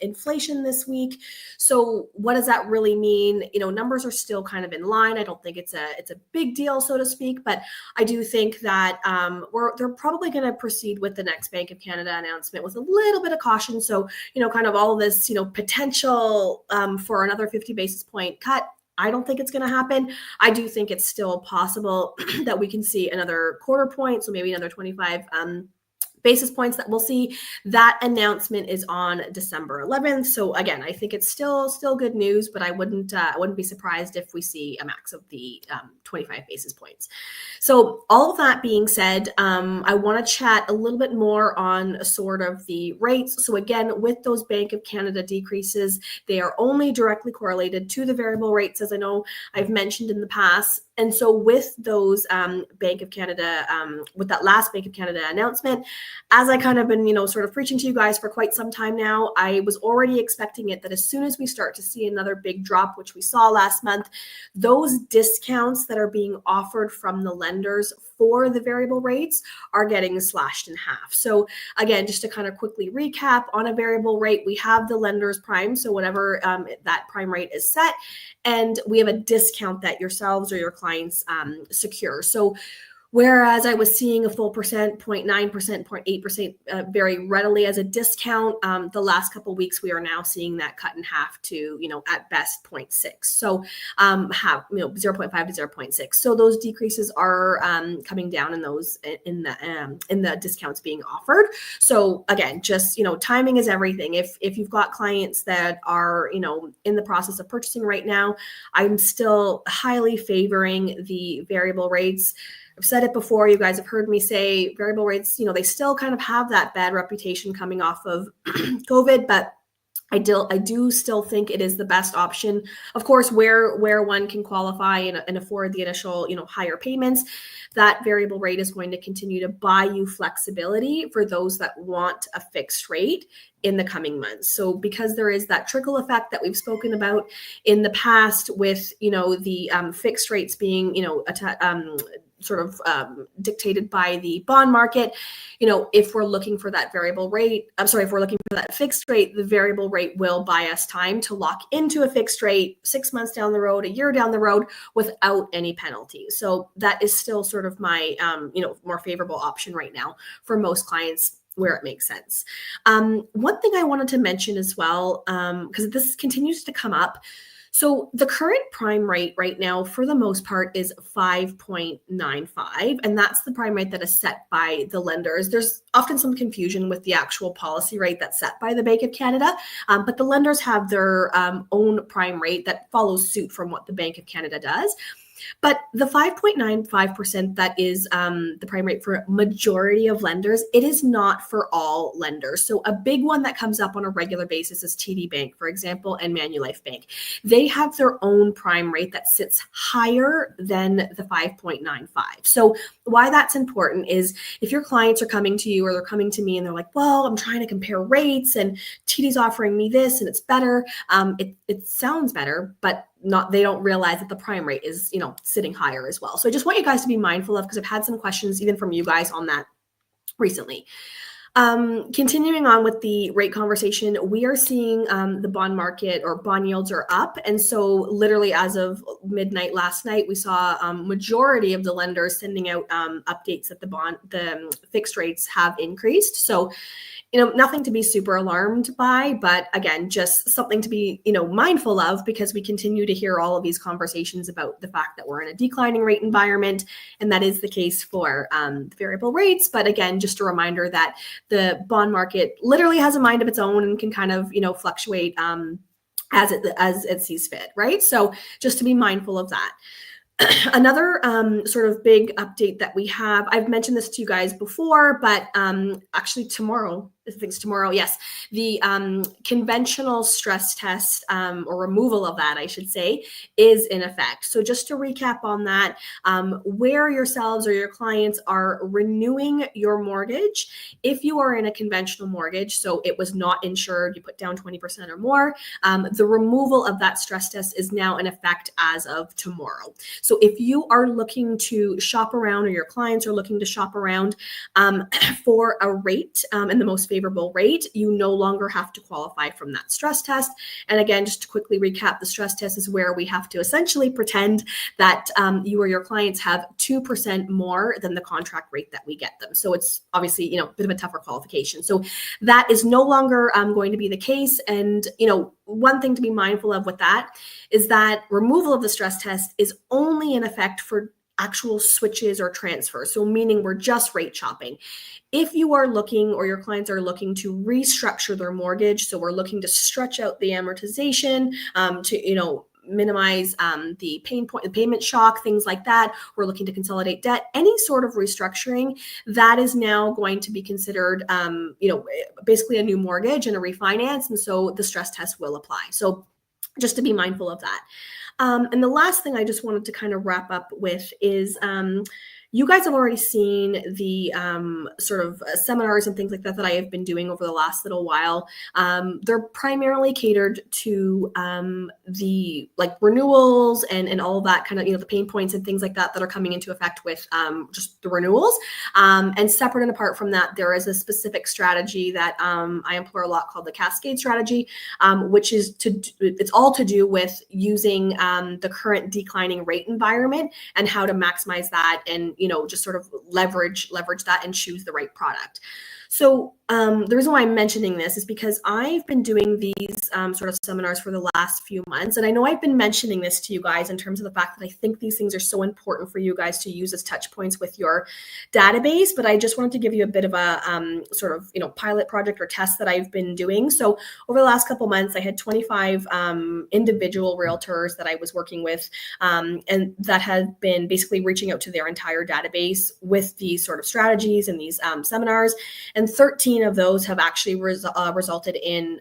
inflation this week. So what does that really mean? You know, numbers are still kind of in line. I don't think it's a big deal, so to speak, but I do think that they're probably going to proceed with the next Bank of Canada announcement with a little bit of caution. So, you know, kind of all of this, you know, potential for another 50 basis point cut. I don't think it's going to happen. I do think it's still possible that we can see another quarter point, so maybe another 25 basis points that we'll see. That announcement is on December 11th. So again, I think it's still good news, but I wouldn't be surprised if we see a max of the 25 basis points. So all of that being said, I want to chat a little bit more on sort of the rates. So again, with those Bank of Canada decreases, they are only directly correlated to the variable rates, as I know I've mentioned in the past. And so with those Bank of Canada, with that last Bank of Canada announcement, as I kind of been, you know, sort of preaching to you guys for quite some time now, I was already expecting it that as soon as we start to see another big drop, which we saw last month, those discounts that are being offered from the lenders for the variable rates are getting slashed in half. So again, just to kind of quickly recap, on a variable rate, we have the lender's prime, so whatever that prime rate is set, and we have a discount that yourselves or your clients secure. So whereas I was seeing a full 0.9%, 0.8% very readily as a discount, the last couple of weeks we are now seeing that cut in half to, you know, at best 0.6. So 0.5 to 0.6. So those decreases are coming down in those in the discounts being offered. So again, just, you know, timing is everything. If you've got clients that are, you know, in the process of purchasing right now, I'm still highly favoring the variable rates. I've said it before, you guys have heard me say variable rates, you know, they still kind of have that bad reputation coming off of COVID, but I do still think it is the best option. Of course, where one can qualify and afford the initial, you know, higher payments, that variable rate is going to continue to buy you flexibility for those that want a fixed rate in the coming months. So because there is that trickle effect that we've spoken about in the past with, you know, the fixed rates being, you know, dictated by the bond market, you know, if we're looking for that if we're looking for that fixed rate, the variable rate will buy us time to lock into a fixed rate 6 months down the road, a year down the road without any penalty. So that is still sort of my, you know, more favorable option right now for most clients where it makes sense. One thing I wanted to mention as well, because this continues to come up. So the current prime rate right now, for the most part, is 5.95, and that's the prime rate that is set by the lenders. There's often some confusion with the actual policy rate that's set by the Bank of Canada, but the lenders have their own prime rate that follows suit from what the Bank of Canada does. But the 5.95% that is the prime rate for majority of lenders, it is not for all lenders. So a big one that comes up on a regular basis is TD Bank, for example, and Manulife Bank. They have their own prime rate that sits higher than the 5.95. So why that's important is if your clients are coming to you or they're coming to me and they're like, well, I'm trying to compare rates and TD's offering me this and it's better. It sounds better, but they don't realize that the prime rate is, sitting higher as well. So I just want you guys to be mindful of, because I've had some questions even from you guys on that recently. Continuing on with the rate conversation, we are seeing the bond market or bond yields are up. And so literally as of midnight last night, we saw majority of the lenders sending out updates that the fixed rates have increased. So nothing to be super alarmed by, but again, just something to be, mindful of, because we continue to hear all of these conversations about the fact that we're in a declining rate environment. And that is the case for variable rates. But again, just a reminder that the bond market literally has a mind of its own and can kind of, fluctuate as it sees fit, right? So just to be mindful of that. Another sort of big update that we have, I've mentioned this to you guys before, but actually tomorrow, yes, the conventional stress test or removal of that, I should say, is in effect. So just to recap on that, where yourselves or your clients are renewing your mortgage, if you are in a conventional mortgage, so it was not insured, you put down 20% or more, the removal of that stress test is now in effect as of tomorrow. So if you are looking to shop around, or your clients are looking to shop around for a rate and the most favorable rate, you no longer have to qualify from that stress test. And again, just to quickly recap, the stress test is where we have to essentially pretend that you or your clients have 2% more than the contract rate that we get them. So it's obviously, a bit of a tougher qualification. So that is no longer going to be the case. And, one thing to be mindful of with that is that removal of the stress test is only in effect for actual switches or transfers. So meaning we're just rate shopping. If you are looking, or your clients are looking to restructure their mortgage, so we're looking to stretch out the amortization to, minimize the payment shock, things like that. We're looking to consolidate debt, any sort of restructuring that is now going to be considered, basically a new mortgage and a refinance. And so the stress test will apply. So just to be mindful of that. And the last thing I just wanted to kind of wrap up with is, you guys have already seen the sort of seminars and things like that I have been doing over the last little while. They're primarily catered to the renewals and all of that kind of, the pain points and things like that are coming into effect with just the renewals. And separate and apart from that, there is a specific strategy that I employ a lot called the Cascade strategy, which is it's all to do with using the current declining rate environment and how to maximize that and just sort of leverage that and choose the right product. So the reason why I'm mentioning this is because I've been doing these sort of seminars for the last few months. And I know I've been mentioning this to you guys in terms of the fact that I think these things are so important for you guys to use as touch points with your database. But I just wanted to give you a bit of a sort of, pilot project or test that I've been doing. So over the last couple months, I had 25 individual realtors that I was working with and that had been basically reaching out to their entire database with these sort of strategies and these seminars. And 13 of those have actually resulted in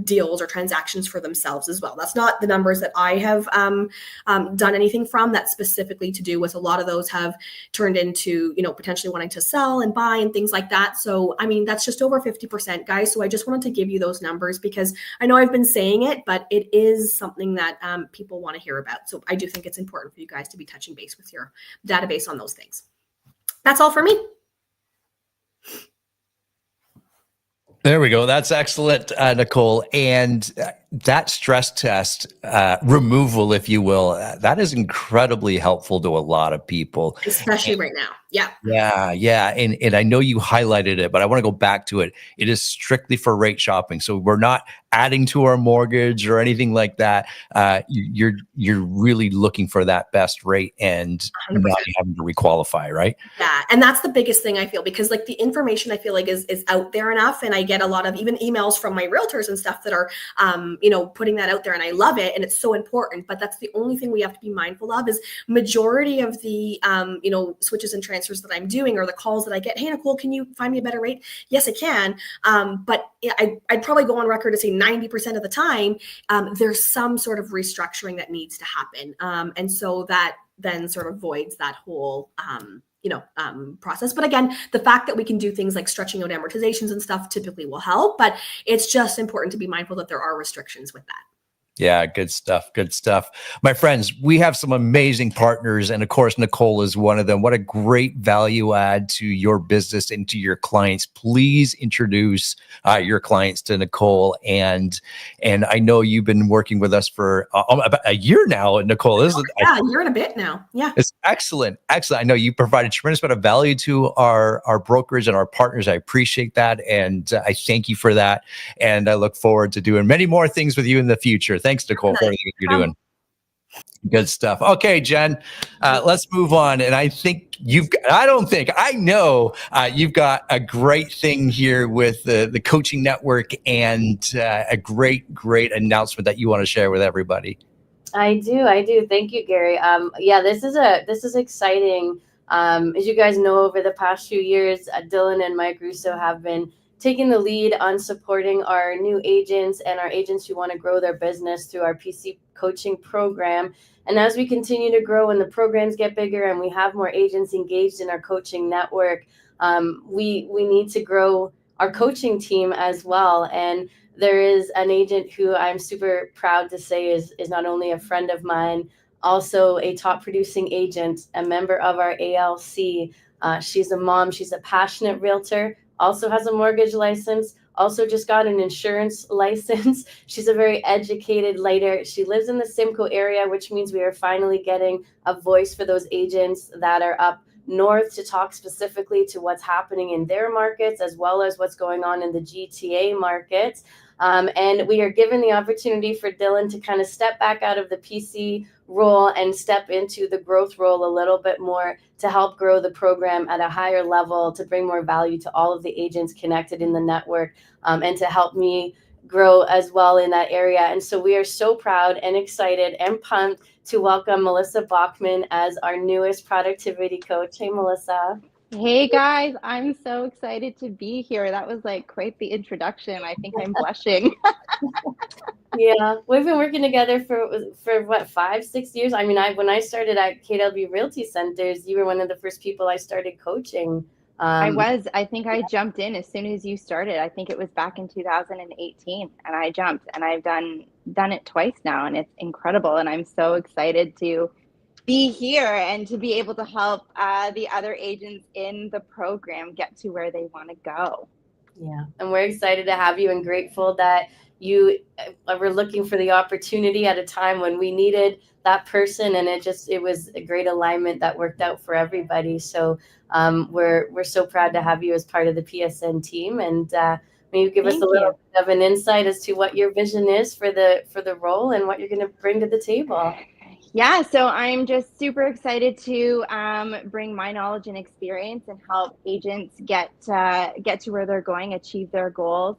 deals or transactions for themselves as well. That's not the numbers that I have done anything from. That's specifically to do with a lot of those have turned into, potentially wanting to sell and buy and things like that. So, that's just over 50%, guys. So I just wanted to give you those numbers because I know I've been saying it, but it is something that people want to hear about. So I do think it's important for you guys to be touching base with your database on those things. That's all for me. There we go. That's excellent, Nicole. And that stress test removal, if you will, that is incredibly helpful to a lot of people. Especially right now. Yeah. Yeah. And I know you highlighted it, but I want to go back to it. It is strictly for rate shopping. So we're not adding to our mortgage or anything like that. You're really looking for that best rate and 100%. not having to requalify, right? Yeah. And that's the biggest thing I feel, because like the information I feel like is out there enough. And I get a lot of even emails from my realtors and stuff that are, putting that out there, and I love it. And it's so important, but that's the only thing we have to be mindful of is majority of the, switches and transfers that I'm doing, or the calls that I get. Hey, Nicole, can you find me a better rate? Yes, I can. But I'd probably go on record to say 90% of the time, there's some sort of restructuring that needs to happen. And so that then sort of voids that whole, process. But again, the fact that we can do things like stretching out amortizations and stuff typically will help, but it's just important to be mindful that there are restrictions with that. Yeah, good stuff. Good stuff. My friends, we have some amazing partners. And of course, Nicole is one of them. What a great value add to your business and to your clients. Please introduce your clients to Nicole. And I know you've been working with us for about a year now, Nicole, isn't it? Yeah, a year and a bit now. Yeah. It's excellent. Excellent. I know you provide a tremendous amount of value to our brokers and our partners. I appreciate that. And I thank you for that. And I look forward to doing many more things with you in the future. Thanks, Nicole, for everything you're doing. Good stuff. Okay, Jen, let's move on. And I think I know you've got a great thing here with the coaching network and a great announcement that you want to share with everybody. I do. Thank you, Gary. This is exciting. As you guys know, over the past few years, Dylan and Mike Russo have been taking the lead on supporting our new agents and our agents who want to grow their business through our PC coaching program. And as we continue to grow and the programs get bigger and we have more agents engaged in our coaching network, we need to grow our coaching team as well. And there is an agent who I'm super proud to say is not only a friend of mine, also a top producing agent, a member of our ALC. She's a mom. She's a passionate realtor, also has a mortgage license, also just got an insurance license. She's a very educated lighter. She lives in the Simcoe area, which means we are finally getting a voice for those agents that are up north to talk specifically to what's happening in their markets, as well as what's going on in the GTA markets. And we are given the opportunity for Dylan to kind of step back out of the PC role and step into the growth role a little bit more to help grow the program at a higher level, to bring more value to all of the agents connected in the network, and to help me grow as well in that area. And so we are so proud and excited and pumped to welcome Melissa Bachman as our newest productivity coach. Hey, Melissa. Hey guys, I'm so excited to be here. That was like quite the introduction. I think I'm blushing. Yeah, we've been working together for what, 5-6 years. I mean, when I started at KW Realty Centers, you were one of the first people I started coaching. I think I jumped in as soon as you started. I think it was back in 2018, and I jumped, and I've done it twice now, and it's incredible. And I'm so excited to be here and to be able to help the other agents in the program get to where they want to go. Yeah, and we're excited to have you and grateful that you were looking for the opportunity at a time when we needed that person, and it was a great alignment that worked out for everybody. So we're so proud to have you as part of the PSN team, and maybe give us a little bit of an insight as to what your vision is for the role and what you're going to bring to the table. Yeah, so I'm just super excited to bring my knowledge and experience and help agents get to where they're going, achieve their goals.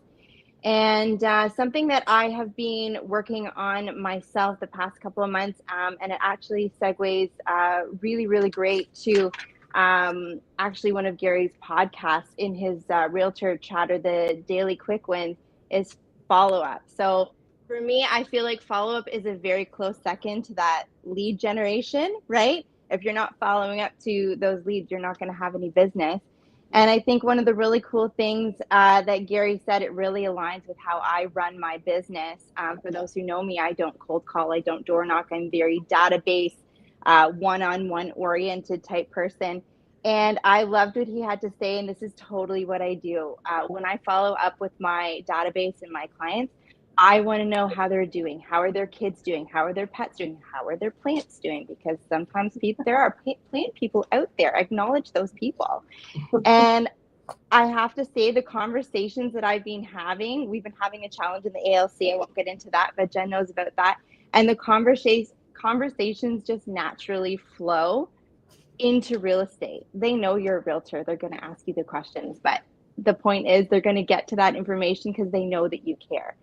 And something that I have been working on myself the past couple of months, and it actually segues really, really great to actually one of Gary's podcasts in his Realtor Chatter, the Daily Quick Wins, is follow-up. So for me, I feel like follow-up is a very close second to that lead generation, right? If you're not following up to those leads, you're not going to have any business. And I think one of the really cool things that Gary said, it really aligns with how I run my business. For those who know me, I don't cold call, I don't door knock. I'm very database, one-on-one oriented type person. And I loved what he had to say, and this is totally what I do. When I follow up with my database and my clients, I want to know how they're doing. How are their kids doing? How are their pets doing? How are their plants doing? Because sometimes there are plant people out there. Acknowledge those people. And I have to say, the conversations that I've been having, we've been having a challenge in the ALC. I won't get into that, but Jen knows about that. And the conversations just naturally flow into real estate. They know you're a realtor. They're going to ask you the questions, but the point is they're going to get to that information because they know that you care.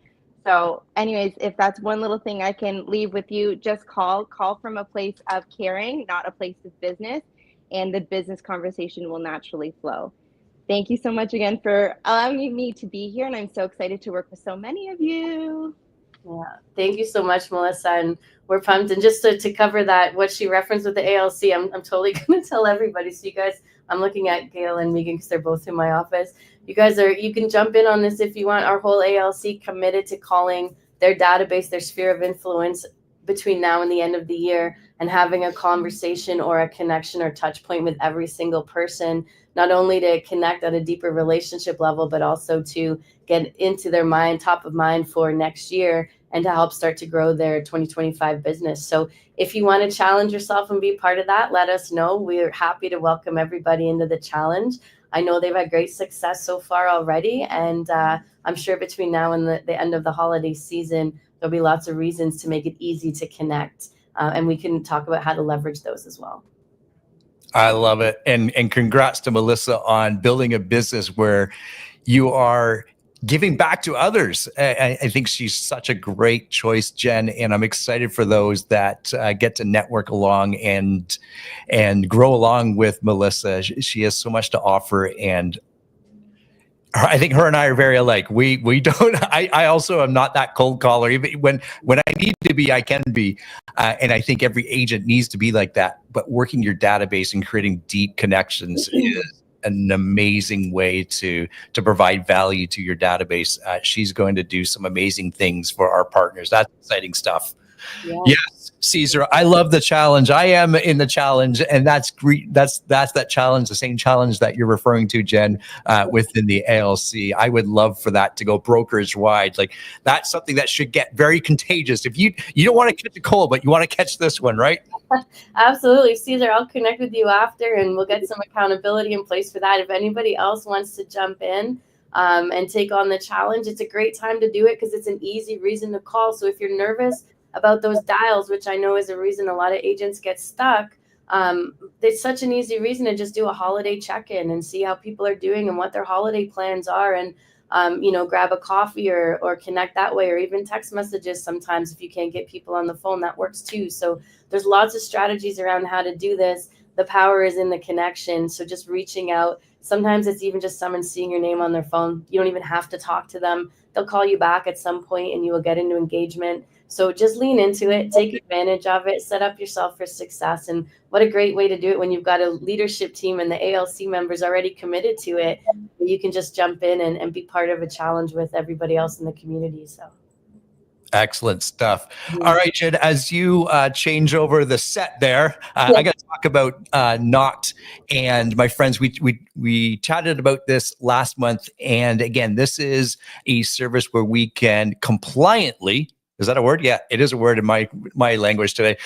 So anyways, if that's one little thing I can leave with you, just call from a place of caring, not a place of business, and the business conversation will naturally flow. Thank you so much again for allowing me to be here, and I'm so excited to work with so many of you. Yeah, thank you so much, Melissa, and we're pumped. And just to cover that, what she referenced with the ALC, I'm totally going to tell everybody. So you guys, I'm looking at Gail and Megan because they're both in my office. You can jump in on this if you want. Our whole ALC committed to calling their database, their sphere of influence between now and the end of the year, and having a conversation or a connection or touch point with every single person, not only to connect at a deeper relationship level, but also to get into their mind, top of mind for next year, and to help start to grow their 2025 business. So if you want to challenge yourself and be part of that, let us know. We're happy to welcome everybody into the challenge. I know they've had great success so far already, and I'm sure between now and the end of the holiday season, there'll be lots of reasons to make it easy to connect, and we can talk about how to leverage those as well. I love it. And congrats to Melissa on building a business where you are giving back to others. I think she's such a great choice, Jen, and I'm excited for those that get to network along and grow along with Melissa. She has so much to offer, and I think her and I are very alike. We don't. I also am not that cold caller. Even when I need to be, I can be, and I think every agent needs to be like that. But working your database and creating deep connections is an amazing way to provide value to your database. She's going to do some amazing things for our partners. That's exciting stuff. Yeah. Yes, Caesar, I love the challenge. I am in the challenge, and that's great. That's that challenge, the same challenge that you're referring to, Jen, within the ALC. I would love for that to go brokerage wide. Like, that's something that should get very contagious. If you don't want to catch a cold, but you want to catch this one, right? Absolutely. Caesar, I'll connect with you after, and we'll get some accountability in place for that. If anybody else wants to jump in and take on the challenge, it's a great time to do it because it's an easy reason to call. So if you're nervous about those dials, which I know is a reason a lot of agents get stuck, it's such an easy reason to just do a holiday check-in and see how people are doing and what their holiday plans are, and grab a coffee or connect that way, or even text messages. Sometimes if you can't get people on the phone, that works too. So there's lots of strategies around how to do this. The power is in the connection. So just reaching out. Sometimes it's even just someone seeing your name on their phone. You don't even have to talk to them. They'll call you back at some point and you will get into engagement. So just lean into it, take advantage of it, set up yourself for success. And what a great way to do it when you've got a leadership team and the ALC members already committed to it. You can just jump in and be part of a challenge with everybody else in the community. So excellent stuff. All right, Jen, as you change over the set there, I got to talk about Noct. And my friends, we chatted about this last month. And again, this is a service where we can compliantly, is that a word? Yeah, it is a word in my language today.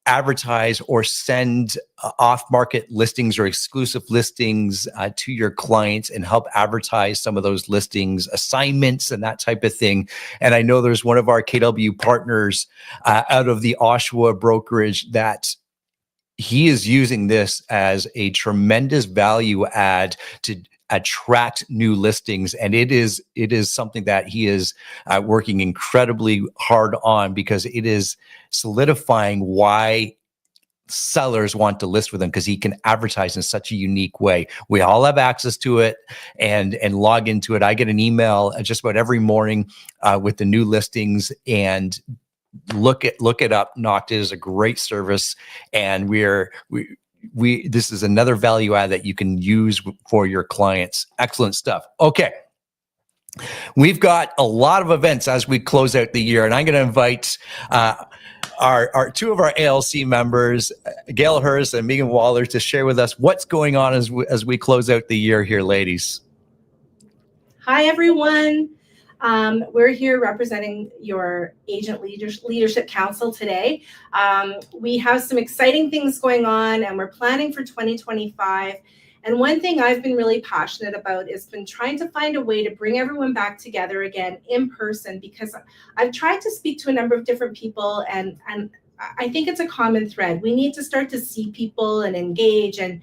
Advertise or send off-market listings or exclusive listings to your clients and help advertise some of those listings, assignments, and that type of thing. And I know there's one of our KW partners out of the Oshawa brokerage that he is using this as a tremendous value add to attract new listings, and it is something that he is working incredibly hard on, because it is solidifying why sellers want to list with him, because he can advertise in such a unique way. We all have access to it and log into it. I get an email just about every morning with the new listings, and look it up. Noct is a great service, and this is another value add that you can use for your clients. Excellent stuff. Okay. We've got a lot of events as we close out the year, and I'm going to invite our two of our ALC members, Gail Hurst and Megan Waller, to share with us what's going on as we close out the year here, ladies. Hi, everyone. We're here representing your Agent Leadership Council today. We have some exciting things going on, and we're planning for 2025. And one thing I've been really passionate about is been trying to find a way to bring everyone back together again in person, because I've tried to speak to a number of different people, and I think it's a common thread. We need to start to see people and engage and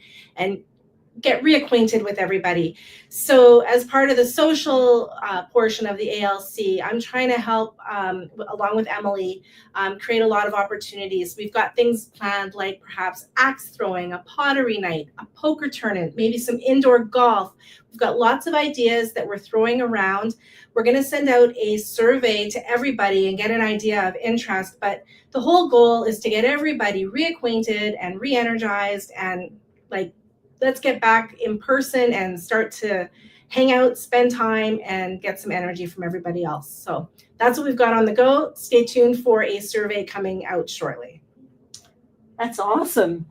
get reacquainted with everybody. So as part of the social portion of the ALC, I'm trying to help, along with Emily, create a lot of opportunities. We've got things planned like perhaps axe throwing, a pottery night, a poker tournament, maybe some indoor golf. We've got lots of ideas that we're throwing around. We're going to send out a survey to everybody and get an idea of interest. But the whole goal is to get everybody reacquainted and re-energized and let's get back in person and start to hang out, spend time, and get some energy from everybody else. So that's what we've got on the go. Stay tuned for a survey coming out shortly. That's awesome.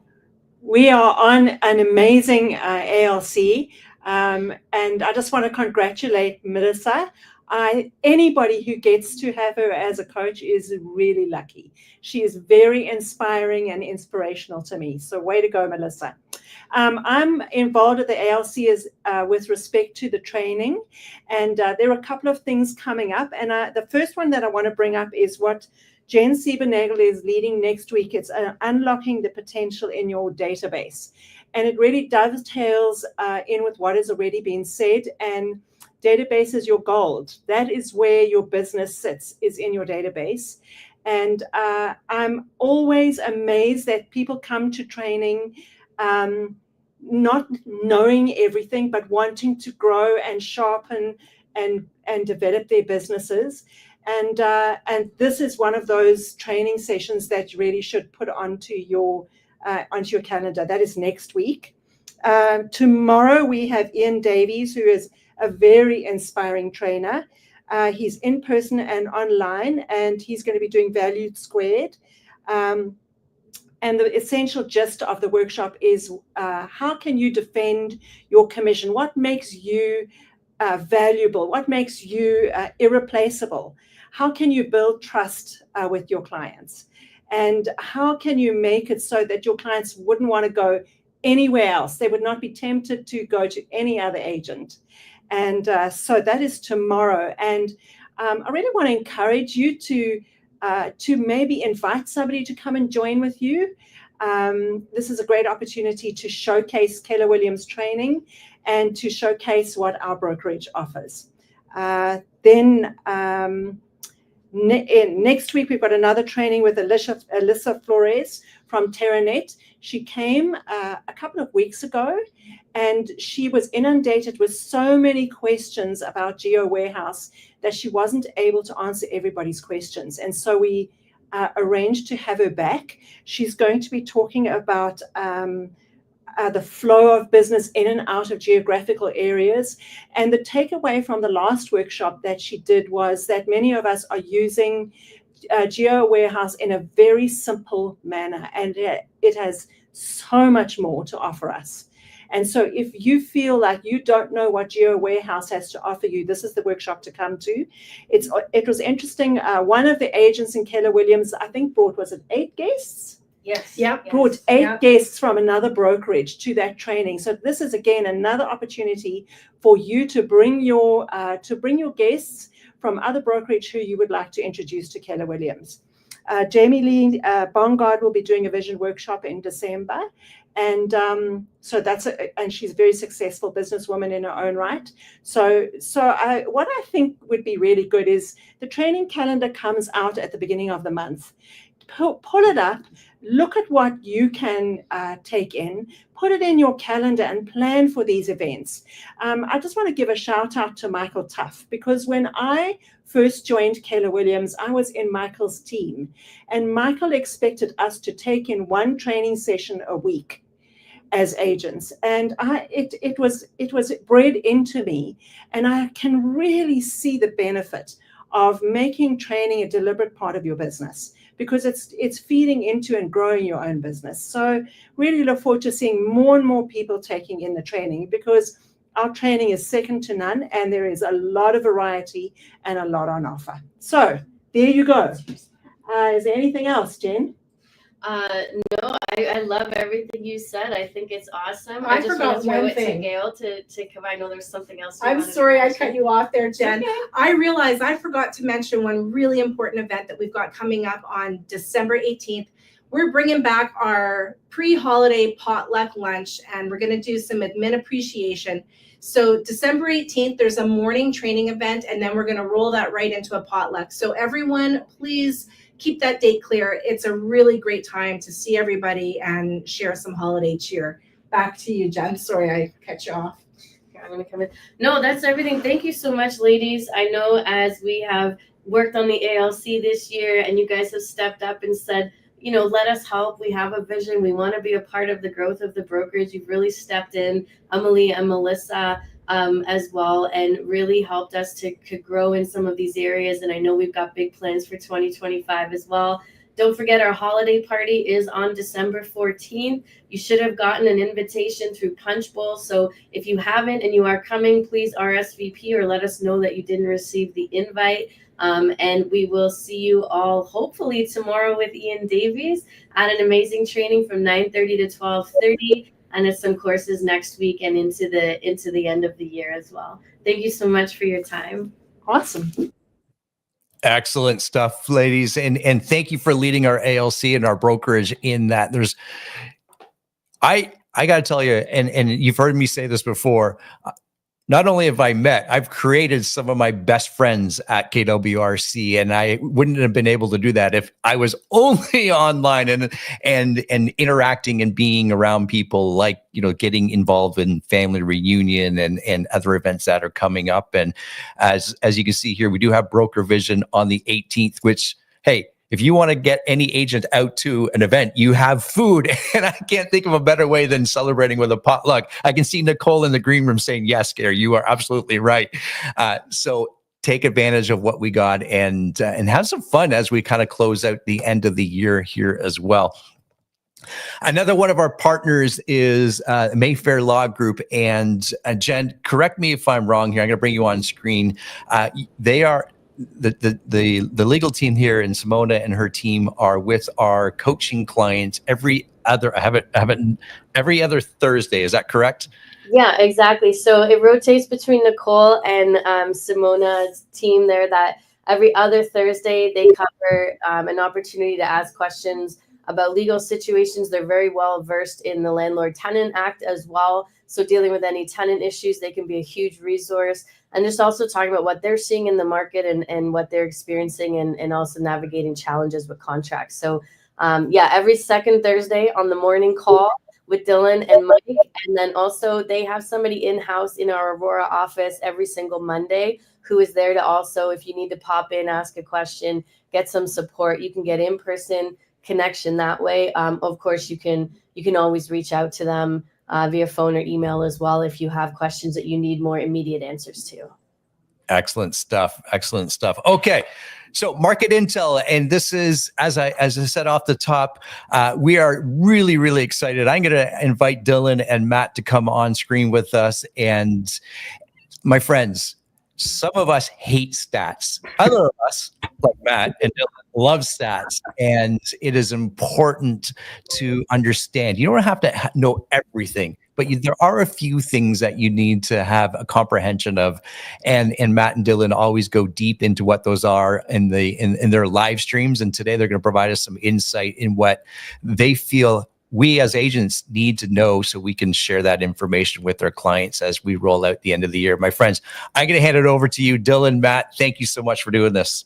We are on an amazing ALC, and I just want to congratulate Melissa. Anybody who gets to have her as a coach is really lucky. She is very inspiring and inspirational to me. So way to go, Melissa. I'm involved at the ALC with respect to the training, and there are a couple of things coming up. And the first one that I want to bring up is what Jen Siebernagel is leading next week. It's unlocking the potential in your database. And it really dovetails in with what has already been said. And database is your gold. That is where your business sits, is in your database. And I'm always amazed that people come to training not knowing everything, but wanting to grow and sharpen and develop their businesses. And this is one of those training sessions that you really should put onto your calendar. That is next week. Tomorrow we have Ian Davies, who is a very inspiring trainer. He's in person and online, and he's going to be doing Value Squared. And the essential gist of the workshop is how can you defend your commission? What makes you valuable? What makes you irreplaceable? How can you build trust with your clients? And how can you make it so that your clients wouldn't want to go anywhere else? They would not be tempted to go to any other agent. And so that is tomorrow. And I really want to encourage you to maybe invite somebody to come and join with you. This is a great opportunity to showcase Keller Williams training and to showcase what our brokerage offers. Next week, we've got another training with Alyssa Flores from TerraNet. She came a couple of weeks ago, and she was inundated with so many questions about Geo Warehouse that she wasn't able to answer everybody's questions. And so we arranged to have her back. She's going to be talking about the flow of business in and out of geographical areas. And the takeaway from the last workshop that she did was that many of us are using Geo Warehouse in a very simple manner, and it has so much more to offer us. And so if you feel like you don't know what Geo Warehouse has to offer you, this is the workshop to come to. It was interesting. One of the agents in Keller Williams, I think, brought, was it 8 guests? Yes. Yep. Brought 8 guests from another brokerage to that training. So this is, again, another opportunity for you to bring your guests from other brokerage who you would like to introduce to Keller Williams. Jamie Lee Bongard will be doing a vision workshop in December. And so and she's a very successful businesswoman in her own right. So what I think would be really good is the training calendar comes out at the beginning of the month. Pull it up, look at what you can take in, put it in your calendar and plan for these events. I just want to give a shout out to Michael Tuff, because when I first joined Keller Williams, I was in Michael's team, and Michael expected us to take in 1 training session a week as agents. And it was bred into me, and I can really see the benefit of making training a deliberate part of your business, because it's feeding into and growing your own business. So really look forward to seeing more and more people taking in the training, because our training is second to none, and there is a lot of variety and a lot on offer. So there you go. Is there anything else, Jen? No, I love everything you said. I think it's awesome. I just forgot want to throw one it thing. to Gail to come. I know there's something else. you I'm wanted to sorry I mention. cut you off there, Jen. Okay. I realized I forgot to mention one really important event that we've got coming up on December 18th. We're bringing back our pre-holiday potluck lunch, and we're going to do some admin appreciation. So December 18th, there's a morning training event, and then we're going to roll that right into a potluck. So everyone, please keep that date clear. It's a really great time to see everybody and share some holiday cheer. Back to you, Jen. Sorry I cut you off. I'm gonna come in. No, that's everything. Thank you so much, ladies. I know as we have worked on the ALC this year, and you guys have stepped up and said, you know, let us help. We have a vision. We want to be a part of the growth of the brokerage. You've really stepped in, Emily and Melissa, as well, and really helped us to grow in some of these areas. And I know we've got big plans for 2025 as well. Don't forget our holiday party is on December 14th. You should have gotten an invitation through Punch Bowl. So if you haven't and you are coming, please RSVP or let us know that you didn't receive the invite. And we will see you all hopefully tomorrow with Ian Davies at an amazing training from 9:30 to 12:30. And it's some courses next week and into the end of the year as well. Thank you so much for your time. Awesome. Excellent stuff, ladies. And thank you for leading our ALC and our brokerage in that. I got to tell you, and you've heard me say this before, not only have I've created some of my best friends at KWRC, and I wouldn't have been able to do that if I was only online and interacting and being around people, like, you know, getting involved in family reunion and other events that are coming up. And as you can see here, we do have Broker Vision on the 18th, which, hey, if you want to get any agent out to an event, you have food. And I can't think of a better way than celebrating with a potluck. I can see Nicole in the green room saying, yes, Gary, you are absolutely right. So take advantage of what we got and have some fun as we kind of close out the end of the year here as well. Another one of our partners is Mayfair Law Group. And Jen, correct me if I'm wrong here. I'm going to bring you on screen. They are the legal team here, and Simona and her team are with our coaching clients every other Thursday. Is that correct? Yeah, exactly. So it rotates between Nicole and Simona's team there, that every other Thursday they cover an opportunity to ask questions about legal situations. They're very well versed in the Landlord-Tenant Act as well. So dealing with any tenant issues, they can be a huge resource. And just also talking about what they're seeing in the market and what they're experiencing, and also navigating challenges with contracts. So every second Thursday on the morning call with Dylan and Mike. And then also they have somebody in-house in our Aurora office every single Monday who is there to also, if you need to pop in, ask a question, get some support, you can get in-person connection that way. Of course, you can always reach out to them via phone or email as well if you have questions that you need more immediate answers to. Excellent stuff. Excellent stuff. Okay. So market intel, and this is, as I said off the top, we are really, really excited. I'm going to invite Dylan and Matt to come on screen with us. And my friends, some of us hate stats. Other of us, like Matt and Dylan, love stats. And it is important to understand. You don't have to know everything, but there are a few things that you need to have a comprehension of. And Matt and Dylan always go deep into what those are in their live streams. And today they're going to provide us some insight in what they feel we as agents need to know so we can share that information with our clients as we roll out the end of the year. My friends, I'm going to hand it over to you, Dylan, Matt. Thank you so much for doing this.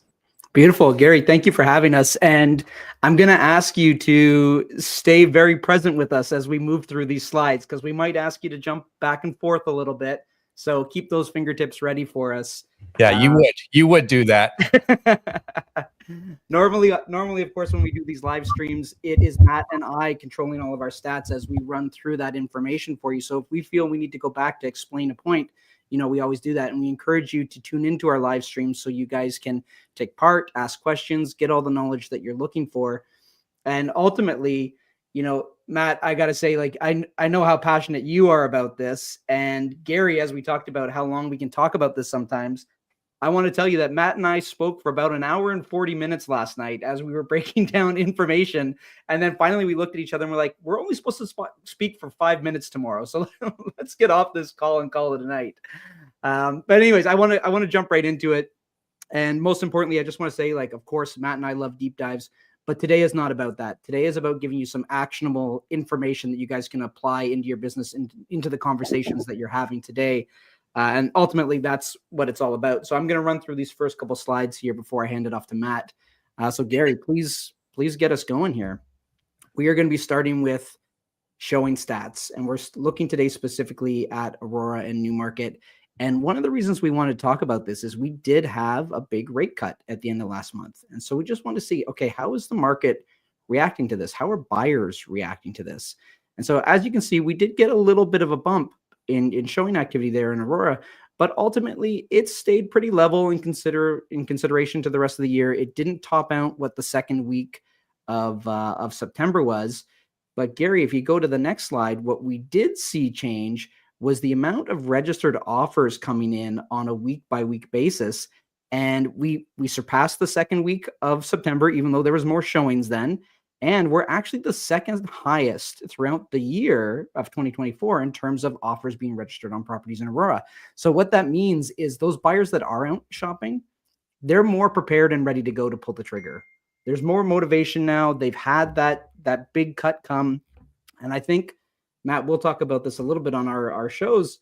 Beautiful. Gary, thank you for having us. And I'm going to ask you to stay very present with us as we move through these slides, because we might ask you to jump back and forth a little bit. So keep those fingertips ready for us. Yeah, you would do that. Normally, of course, when we do these live streams, it is Matt and I controlling all of our stats as we run through that information for you. So if we feel we need to go back to explain a point, we always do that. And we encourage you to tune into our live streams so you guys can take part, ask questions, get all the knowledge that you're looking for. And ultimately, Matt, I got to say, like, I know how passionate you are about this. And Gary, as we talked about how long we can talk about this sometimes, I want to tell you that Matt and I spoke for about an hour and 40 minutes last night as we were breaking down information. And then finally we looked at each other and we're like, we're only supposed to speak for 5 minutes tomorrow. So let's get off this call and call it a night. But anyways, I want to jump right into it. And most importantly, I just want to say, like, of course, Matt and I love deep dives, but today is not about that. Today is about giving you some actionable information that you guys can apply into your business, into the conversations that you're having today. And ultimately, that's what it's all about. So I'm going to run through these first couple slides here before I hand it off to Matt. So Gary, please get us going here. We are going to be starting with showing stats, and we're looking today specifically at Aurora and Newmarket. And one of the reasons we want to talk about this is we did have a big rate cut at the end of last month. And so we just want to see, okay, how is the market reacting to this? How are buyers reacting to this? And so as you can see, we did get a little bit of a bump in showing activity there in Aurora, but ultimately it stayed pretty level in consideration to the rest of the year. It didn't top out what the second week of September was. But Gary, if you go to the next slide, what we did see change was the amount of registered offers coming in on a week-by-week basis. And we surpassed the second week of September, even though there was more showings then. And we're actually the second highest throughout the year of 2024 in terms of offers being registered on properties in Aurora. So what that means is those buyers that are out shopping, they're more prepared and ready to go to pull the trigger. There's more motivation now. They've had that big cut come. And I think, Matt, we'll talk about this a little bit on our shows.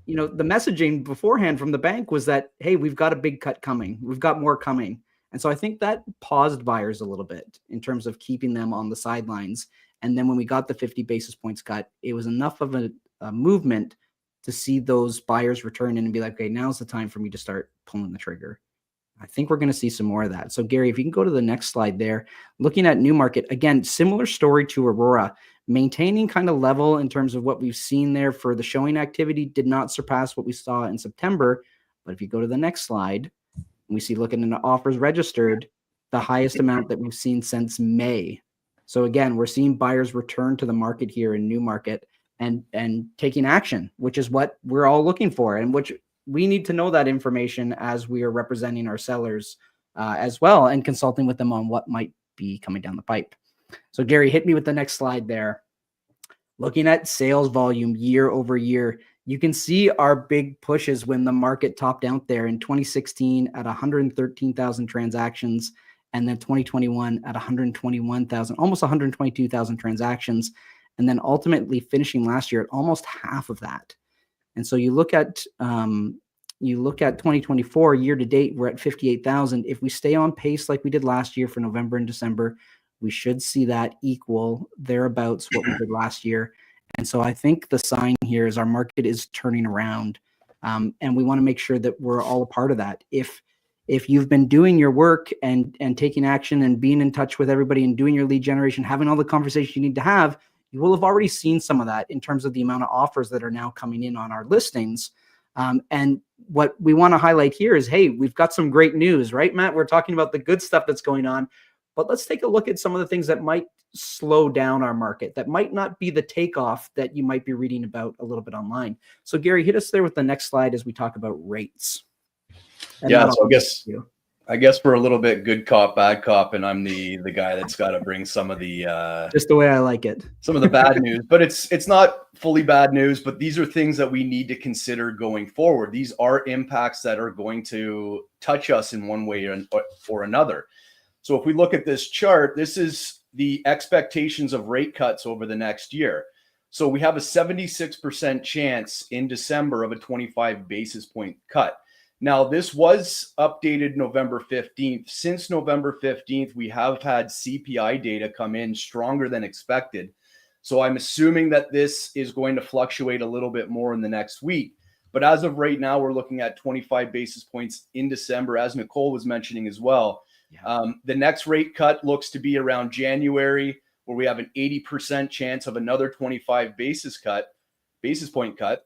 You know, the messaging beforehand from the bank was that, hey, we've got a big cut coming. We've got more coming. And so I think that paused buyers a little bit in terms of keeping them on the sidelines. And then when we got the 50 basis points cut, it was enough of a movement to see those buyers return in and be like, okay, now's the time for me to start pulling the trigger. I think we're going to see some more of that. So Gary, if you can go to the next slide there, looking at Newmarket, again, similar story to Aurora, maintaining kind of level in terms of what we've seen there for the showing activity, did not surpass what we saw in September. But if you go to the next slide, we see looking into offers registered, the highest amount that we've seen since May. So again, we're seeing buyers return to the market here in Newmarket and taking action, which is what we're all looking for, and which we need to know that information as we are representing our sellers as well and consulting with them on what might be coming down the pipe. So Gary, hit me with the next slide there. Looking at sales volume year over year, you can see our big pushes when the market topped out there in 2016 at 113,000 transactions, and then 2021 at 121,000, almost 122,000 transactions, and then ultimately finishing last year at almost half of that. And so you look at 2024 year to date, we're at 58,000. If we stay on pace like we did last year for November and December, we should see that equal thereabouts what we did last year. And so I think the sign here is our market is turning around, and we want to make sure that we're all a part of that. If you've been doing your work and taking action and being in touch with everybody and doing your lead generation, having all the conversations you need to have, you will have already seen some of that in terms of the amount of offers that are now coming in on our listings. And what we want to highlight here is, hey, we've got some great news, right, Matt? We're talking about the good stuff that's going on, but let's take a look at some of the things that might slow down our market, that might not be the takeoff that you might be reading about a little bit online. So Gary, hit us there with the next slide as we talk about rates. And yeah, so I guess we're a little bit good cop, bad cop, and I'm the guy that's got to bring some of the just the way I like it, some of the bad news. But it's not fully bad news, but these are things that we need to consider going forward. These are impacts that are going to touch us in one way or another. So if we look at this chart, this is the expectations of rate cuts over the next year. So we have a 76% chance in December of a 25 basis point cut. Now, this was updated November 15th. Since November 15th, we have had CPI data come in stronger than expected. So I'm assuming that this is going to fluctuate a little bit more in the next week. But as of right now, we're looking at 25 basis points in December, as Nicole was mentioning as well. The next rate cut looks to be around January, where we have an 80% chance of another 25 basis point cut.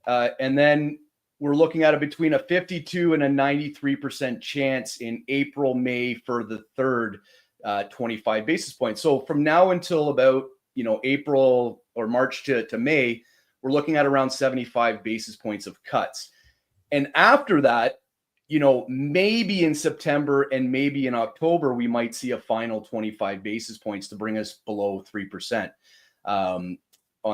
And then we're looking at between a 52 and a 93% chance in April, May for the third 25 basis points. So from now until about April or March to May, we're looking at around 75 basis points of cuts. And after that, maybe in September and maybe in October, we might see a final 25 basis points to bring us below 3% on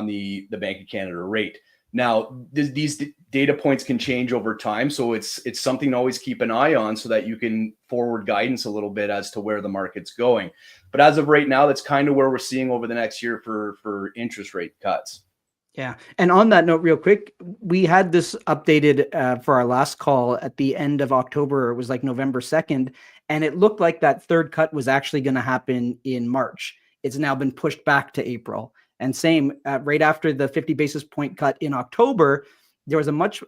the Bank of Canada rate. Now, these data points can change over time, so it's something to always keep an eye on so that you can forward guidance a little bit as to where the market's going. But as of right now, that's kind of where we're seeing over the next year for interest rate cuts. Yeah. And on that note, real quick, we had this updated for our last call at the end of October. It was like November 2nd. And it looked like that third cut was actually going to happen in March. It's now been pushed back to April. And same, right after the 50 basis point cut in October, there was a much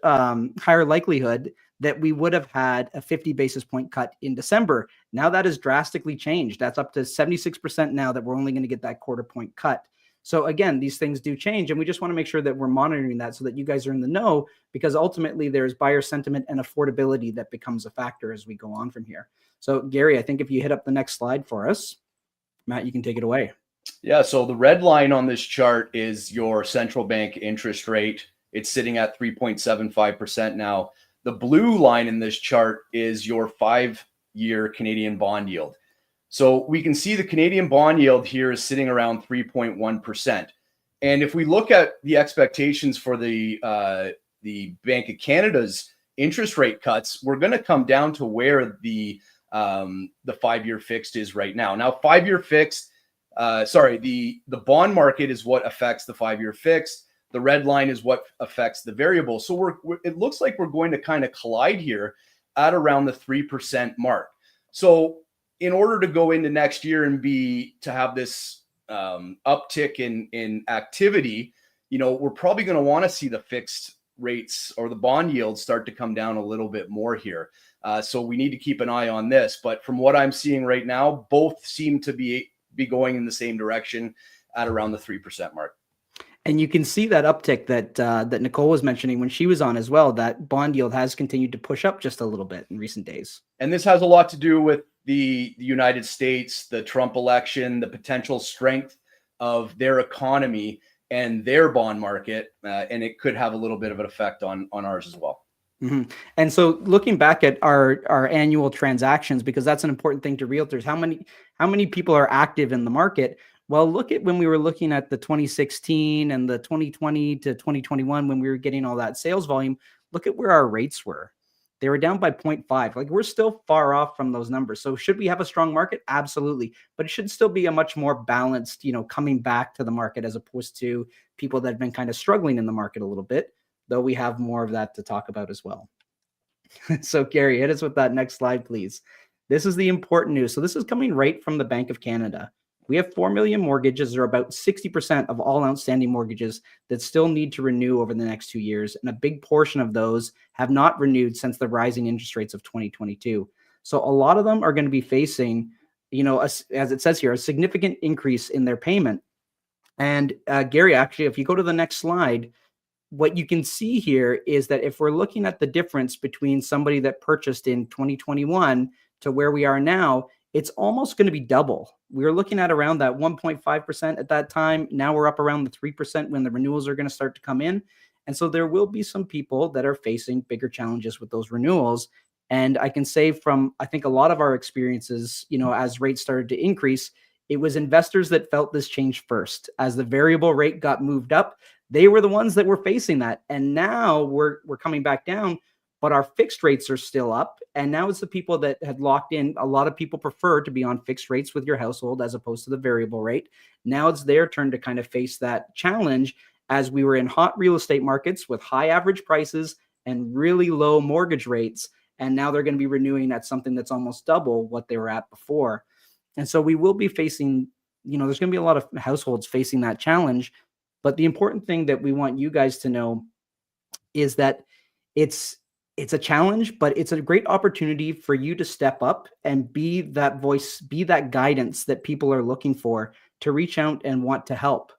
higher likelihood that we would have had a 50 basis point cut in December. Now that has drastically changed. That's up to 76% now that we're only going to get that quarter point cut. So again, these things do change, and we just want to make sure that we're monitoring that so that you guys are in the know, because ultimately there's buyer sentiment and affordability that becomes a factor as we go on from here. So Gary, I think if you hit up the next slide for us, Matt, you can take it away. Yeah, so the red line on this chart is your central bank interest rate. It's sitting at 3.75% now. The blue line in this chart is your 5-year Canadian bond yield. So we can see the Canadian bond yield here is sitting around 3.1%. And if we look at the expectations for the Bank of Canada's interest rate cuts, we're going to come down to where the 5-year fixed is right now. Now, 5-year fixed, the bond market is what affects the 5-year fixed. The red line is what affects the variable. So it looks like we're going to kind of collide here at around the 3% mark. So in order to go into next year and to have this uptick in activity, we're probably going to want to see the fixed rates or the bond yields start to come down a little bit more here. So we need to keep an eye on this. But from what I'm seeing right now, both seem to be going in the same direction at around the 3% mark. And you can see that uptick that Nicole was mentioning when she was on as well. That bond yield has continued to push up just a little bit in recent days. And this has a lot to do with the United States, the Trump election, the potential strength of their economy and their bond market, and it could have a little bit of an effect on ours as well. Mm-hmm. And so looking back at our annual transactions, because that's an important thing to realtors, how many people are active in the market? Well, look at when we were looking at the 2016 and the 2020 to 2021, when we were getting all that sales volume, look at where our rates were. They were down by 0.5. Like, we're still far off from those numbers. So should we have a strong market? Absolutely. But it should still be a much more balanced, coming back to the market, as opposed to people that have been kind of struggling in the market a little bit, though we have more of that to talk about as well. So Gary, hit us with that next slide, please. This is the important news. So this is coming right from the Bank of Canada. We have 4 million mortgages, or about 60% of all outstanding mortgages, that still need to renew over the next 2 years. And a big portion of those have not renewed since the rising interest rates of 2022. So a lot of them are going to be facing, as it says here, a significant increase in their payment. And Gary, actually, if you go to the next slide, what you can see here is that if we're looking at the difference between somebody that purchased in 2021 to where we are now, it's almost going to be double. We were looking at around that 1.5% at that time. Now we're up around the 3% when the renewals are going to start to come in. And so there will be some people that are facing bigger challenges with those renewals. And I can say from, I think, a lot of our experiences, as rates started to increase, it was investors that felt this change first. As the variable rate got moved up, they were the ones that were facing that. And now we're coming back down, but our fixed rates are still up. And now it's the people that had locked in. A lot of people prefer to be on fixed rates with your household as opposed to the variable rate. Now it's their turn to kind of face that challenge, as we were in hot real estate markets with high average prices and really low mortgage rates. And now they're going to be renewing at something that's almost double what they were at before. And so we will be facing, there's going to be a lot of households facing that challenge. But the important thing that we want you guys to know is that it's a challenge, but it's a great opportunity for you to step up and be that voice, be that guidance that people are looking for, to reach out and want to help.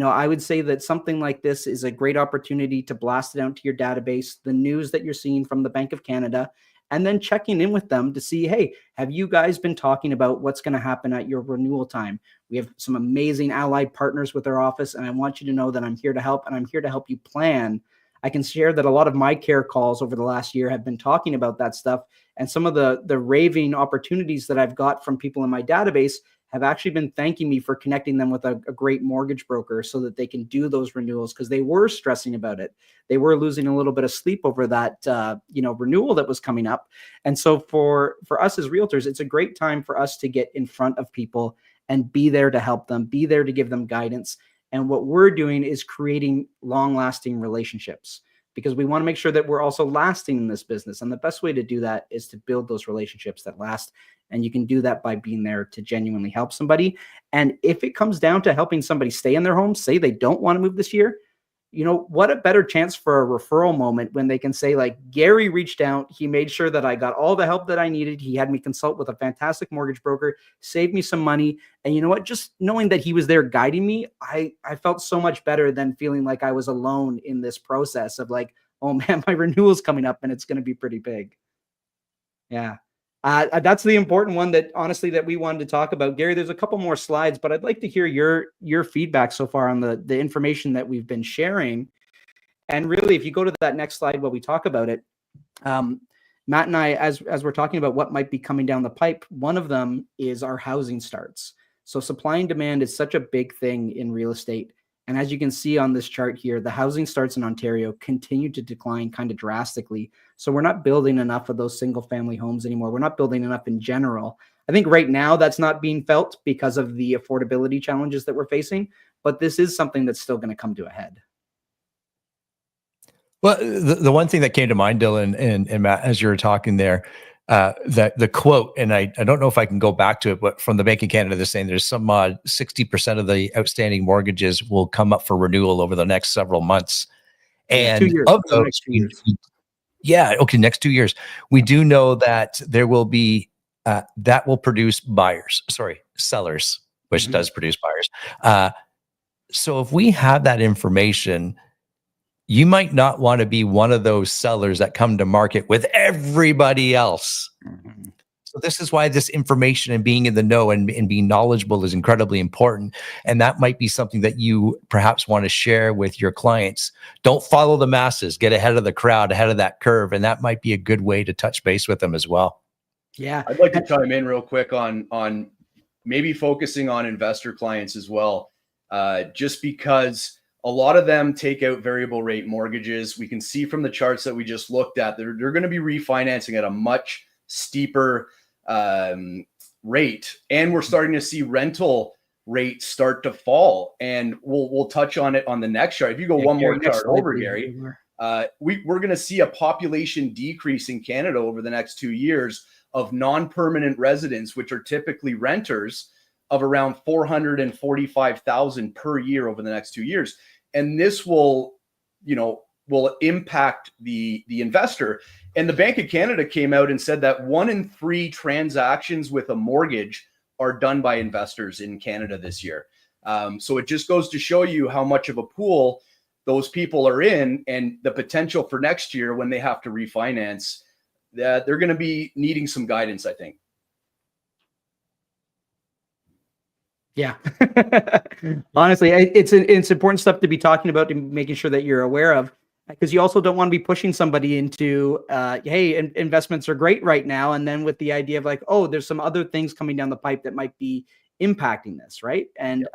I would say that something like this is a great opportunity to blast it out to your database, the news that you're seeing from the Bank of Canada, and then checking in with them to see, hey, have you guys been talking about what's going to happen at your renewal time? We have some amazing allied partners with our office, and I want you to know that I'm here to help, and I'm here to help you plan. I can share that a lot of my care calls over the last year have been talking about that stuff, and some of the raving opportunities that I've got from people in my database have actually been thanking me for connecting them with a great mortgage broker so that they can do those renewals, because they were stressing about it. They were losing a little bit of sleep over that renewal that was coming up. And so for us as realtors, it's a great time for us to get in front of people and be there to help them, be there to give them guidance. And what we're doing is creating long-lasting relationships, because we want to make sure that we're also lasting in this business. And the best way to do that is to build those relationships that last. And you can do that by being there to genuinely help somebody. And if it comes down to helping somebody stay in their home, say they don't want to move this year, what a better chance for a referral moment when they can say, like, Gary reached out. He made sure that I got all the help that I needed. He had me consult with a fantastic mortgage broker, saved me some money. And you know what? Just knowing that he was there guiding me, I felt so much better than feeling like I was alone in this process of like, oh man, my renewal's coming up and it's going to be pretty big. Yeah. That's the important one that honestly that we wanted to talk about. Gary, there's a couple more slides, but I'd like to hear your feedback so far on the information that we've been sharing. And really, if you go to that next slide while we talk about it, Matt and I, as we're talking about what might be coming down the pipe, one of them is our housing starts. So supply and demand is such a big thing in real estate. And as you can see on this chart here, the housing starts in Ontario continue to decline kind of drastically. So we're not building enough of those single family homes anymore. We're not building enough in general. I think right now that's not being felt because of the affordability challenges that we're facing, but this is something that's still going to come to a head. Well, the one thing that came to mind, Dylan and Matt, as you were talking there, that the quote, and I don't know if I can go back to it, but from the Bank of Canada, they're saying there's some 60% of the outstanding mortgages will come up for renewal over the next several months. And 2 years, of those, next 2 years. Yeah, okay, next 2 years. We do know that there will be, that will produce sellers, which does produce buyers. So if we have that information, you might not want to be one of those sellers that come to market with everybody else. Mm-hmm. So this is why this information and being in the know and being knowledgeable is incredibly important. And that might be something that you perhaps want to share with your clients. Don't follow the masses, get ahead of the crowd, ahead of that curve. And that might be a good way to touch base with them as well. Yeah. I'd like to chime in real quick on maybe focusing on investor clients as well. Just because a lot of them take out variable rate mortgages. We can see from the charts that we just looked at, they're going to be refinancing at a much steeper rate. And we're starting to see rental rates start to fall. And we'll touch on it on the next chart. If you go one more chart over, Gary, we're going to see a population decrease in Canada over the next 2 years of non-permanent residents, which are typically renters, of around 445,000 per year over the next 2 years. And this will impact the investor. And the Bank of Canada came out and said that 1 in 3 transactions with a mortgage are done by investors in Canada this year. So it just goes to show you how much of a pool those people are in, and the potential for next year when they have to refinance, that they're going to be needing some guidance, I think. Yeah. Honestly, it's important stuff to be talking about and making sure that you're aware of, because you also don't want to be pushing somebody into, hey, investments are great right now. And then with the idea of like, oh, there's some other things coming down the pipe that might be impacting this. Right. And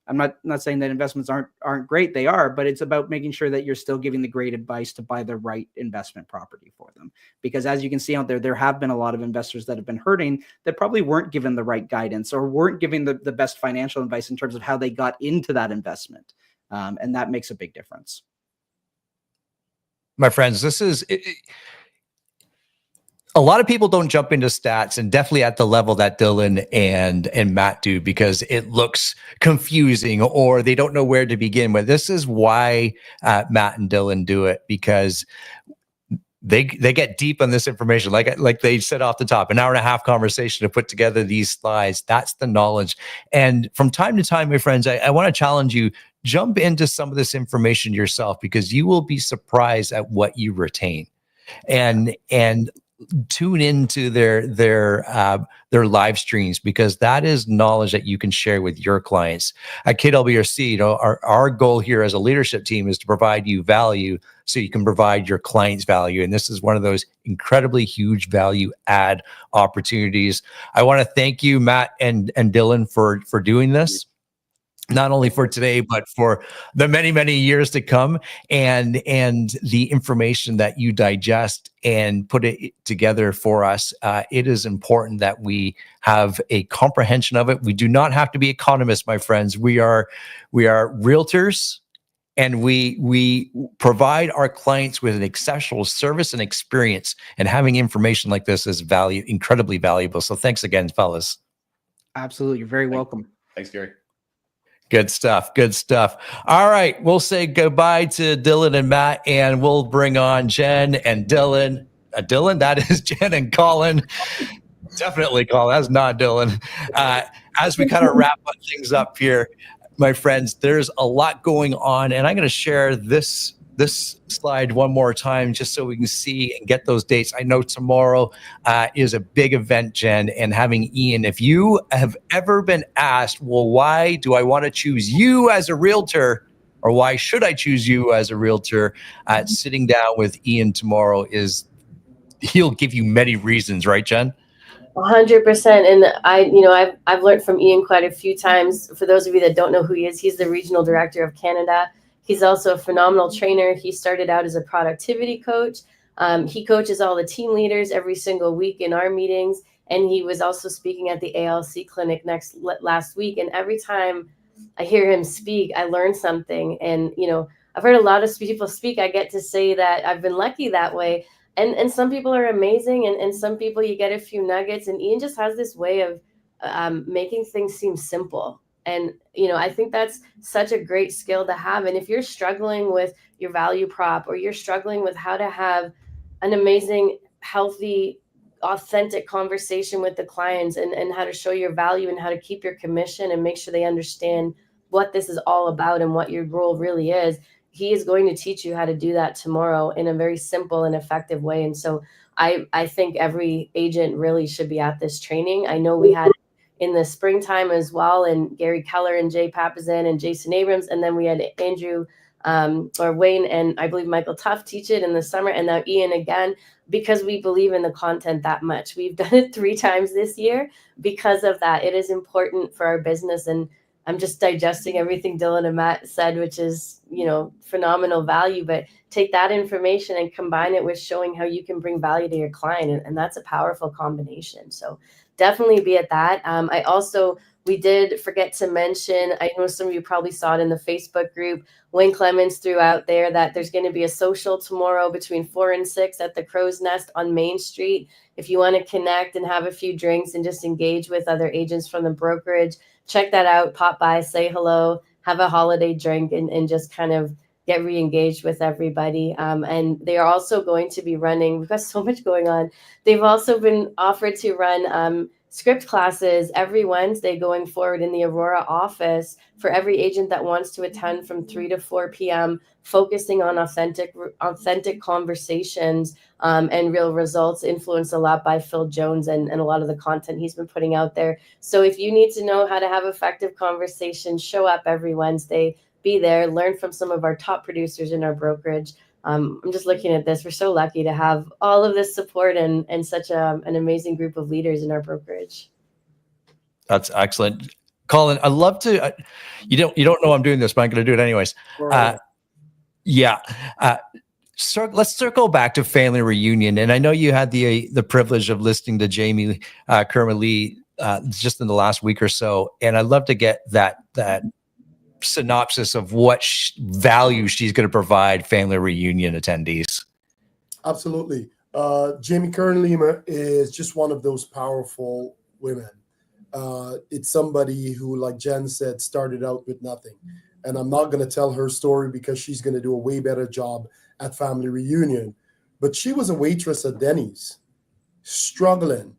I'm not saying that investments aren't great. They are, but it's about making sure that you're still giving the great advice to buy the right investment property for them. Because as you can see out there have been a lot of investors that have been hurting that probably weren't given the right guidance or weren't given the best financial advice in terms of how they got into that investment. And that makes a big difference. My friends, this is... A lot of people don't jump into stats, and definitely at the level that Dylan and Matt do, because it looks confusing or they don't know where to begin with. This is why Matt and Dylan do it, because they get deep on this information. Like they said off the top, an hour and a half conversation to put together these slides. That's the knowledge. And from time to time, my friends, I want to challenge you, jump into some of this information yourself, because you will be surprised at what you retain. And tune into their live streams, because that is knowledge that you can share with your clients. At KWRC, you know, our goal here as a leadership team is to provide you value so you can provide your clients value. And this is one of those incredibly huge value add opportunities. I want to thank you, Matt and Dylan, for doing this, not only for today, but for the many, many years to come, and the information that you digest and put it together for us. It is important that we have a comprehension of it. We do not have to be economists, my friends. We are realtors, and we provide our clients with an exceptional service and experience, and having information like this is incredibly valuable. So thanks again, fellas. Absolutely. You're very welcome. Thanks, Gary. Good stuff. Good stuff. All right. We'll say goodbye to Dylan and Matt, and we'll bring on Jen and Dylan. Dylan, that is Jen and Colin. Definitely Colin. That's not Dylan. As we kind of wrap things up here, my friends, there's a lot going on, and I'm going to share this slide one more time just so we can see and get those dates. I know tomorrow is a big event, Jen, and having Ian. If you have ever been asked, well, why do I want to choose you as a realtor, or why should I choose you as a realtor, sitting down with Ian tomorrow he'll give you many reasons, right, Jen? 100%. And I've learned from Ian quite a few times. For those of you that don't know who he is, he's the regional director of Canada. He's also a phenomenal trainer. He started out as a productivity coach. He coaches all the team leaders every single week in our meetings. And he was also speaking at the ALC clinic last week. And every time I hear him speak, I learn something. And, you know, I've heard a lot of people speak. I get to say that I've been lucky that way. And some people are amazing, and some people you get a few nuggets. And Ian just has this way of making things seem simple. And, you know, I think that's such a great skill to have. And if you're struggling with your value prop, or you're struggling with how to have an amazing, healthy, authentic conversation with the clients, and how to show your value, and how to keep your commission and make sure they understand what this is all about and what your role really is, he is going to teach you how to do that tomorrow in a very simple and effective way. And so I think every agent really should be at this training. I know we had in the springtime as well, and Gary Keller and Jay Papazan and Jason Abrams. And then we had Andrew or Wayne and I believe Michael Tuff teach it in the summer, and now Ian again, because we believe in the content that much. We've done it 3 times this year because of that. It is important for our business. And I'm just digesting everything Dylan and Matt said, which is, you know, phenomenal value, but take that information and combine it with showing how you can bring value to your client. And that's a powerful combination. So definitely be at that. We did forget to mention, I know some of you probably saw it in the Facebook group, Wayne Clemens threw out there that there's going to be a social tomorrow between 4 and 6 at the Crow's Nest on Main Street. If you want to connect and have a few drinks and just engage with other agents from the brokerage, check that out, pop by, say hello, have a holiday drink, and just kind of get re-engaged with everybody. And they are also going to be running, we've got so much going on. They've also been offered to run script classes every Wednesday going forward in the Aurora office for every agent that wants to attend from 3 to 4 p.m., focusing on authentic conversations and real results, influenced a lot by Phil Jones and a lot of the content he's been putting out there. So if you need to know how to have effective conversations, show up every Wednesday, be there, learn from some of our top producers in our brokerage. I'm just looking at this. We're so lucky to have all of this support and such an amazing group of leaders in our brokerage. That's excellent. Colin, I'd love to, you don't know I'm doing this, but I'm going to do it anyways. Let's circle back to family reunion. And I know you had the privilege of listening to Jamie Kerma-Lee just in the last week or so. And I'd love to get that synopsis of what value she's going to provide family reunion attendees. Absolutely. Jamie Kern-Lima is just one of those powerful women. It's somebody who, like Jen said, started out with nothing. And I'm not going to tell her story because she's going to do a way better job at family reunion. But she was a waitress at Denny's, struggling.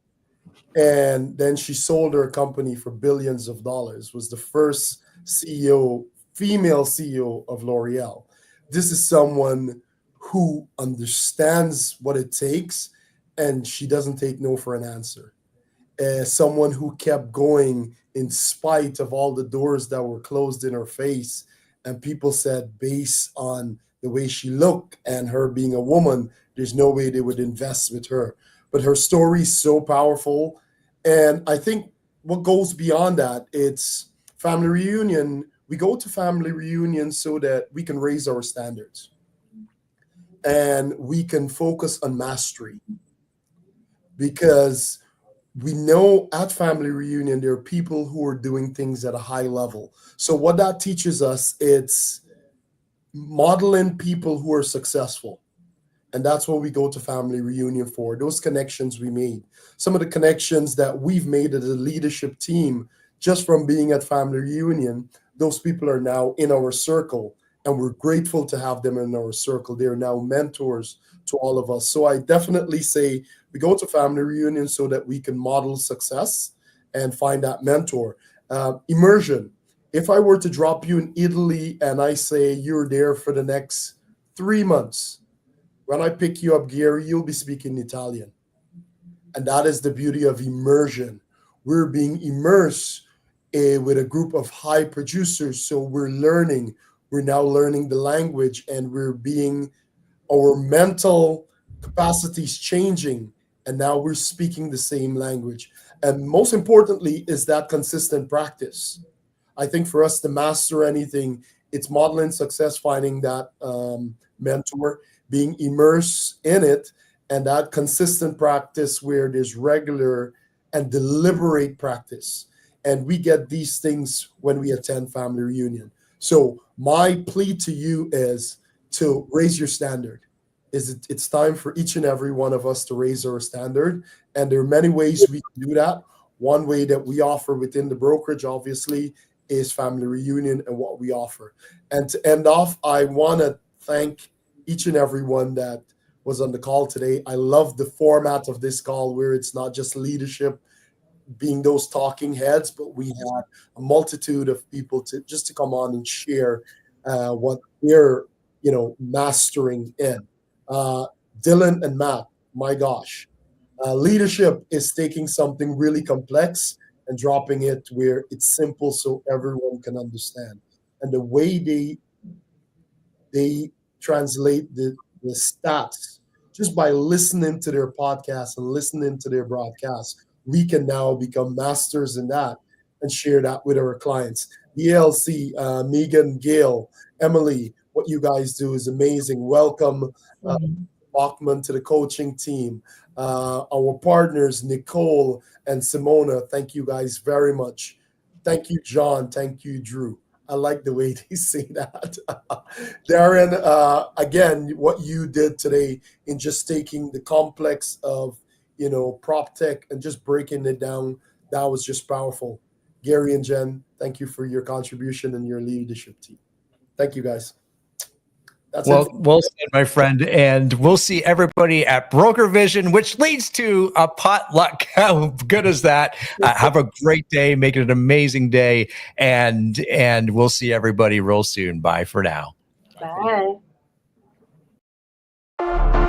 And then she sold her company for billions of dollars, was the first CEO, female CEO of L'Oreal. This is someone who understands what it takes and she doesn't take no for an answer. Someone who kept going in spite of all the doors that were closed in her face. And people said, based on the way she looked and her being a woman, there's no way they would invest with her. But her story is so powerful. And I think what goes beyond that, it's family reunion. We go to family reunions so that we can raise our standards and we can focus on mastery, because we know at family reunion there are people who are doing things at a high level. So what that teaches us, it's modeling people who are successful. And that's what we go to family reunion for, those connections we made. Some of the connections that we've made as a leadership team just from being at family reunion, those people are now in our circle, and we're grateful to have them in our circle. They're now mentors to all of us. So I definitely say we go to family reunion so that we can model success and find that mentor. Immersion. If I were to drop you in Italy and I say you're there for the next 3 months, when I pick you up, Gary, you'll be speaking Italian. And that is the beauty of immersion. We're being immersed with a group of high producers. So we're learning. We're now learning the language, and our mental capacities changing. And now we're speaking the same language. And most importantly is that consistent practice. I think for us to master anything, it's modeling success, finding that mentor, being immersed in it, and that consistent practice where there's regular and deliberate practice. And we get these things when we attend family reunion. So my plea to you is to raise your standard. It's time for each and every one of us to raise our standard. And there are many ways we can do that. One way that we offer within the brokerage, obviously, is family reunion and what we offer. And to end off, I want to thank each and every one that was on the call today. I love the format of this call where it's not just leadership being those talking heads, but we had a multitude of people to come on and share what they're mastering in. Dylan and Matt, my gosh, leadership is taking something really complex and dropping it where it's simple so everyone can understand. And the way they translate the stats just by listening to their podcast and listening to their broadcast, we can now become masters in that and share that with our clients. The ALC, Megan, Gail, Emily, what you guys do is amazing. Welcome, Bachman, to the coaching team. Our partners, Nicole and Simona, thank you guys very much. Thank you, John. Thank you, Drew. I like the way they say that. Darren, again, what you did today in just taking the complex of prop tech and just breaking it down, that was just powerful. Gary and Jen, thank you for your contribution and your leadership team. Thank you, guys. That's it. Well said, my friend. And we'll see everybody at Broker Vision, which leads to a potluck. How good is that? Have a great day. Make it an amazing day. And we'll see everybody real soon. Bye for now. Bye.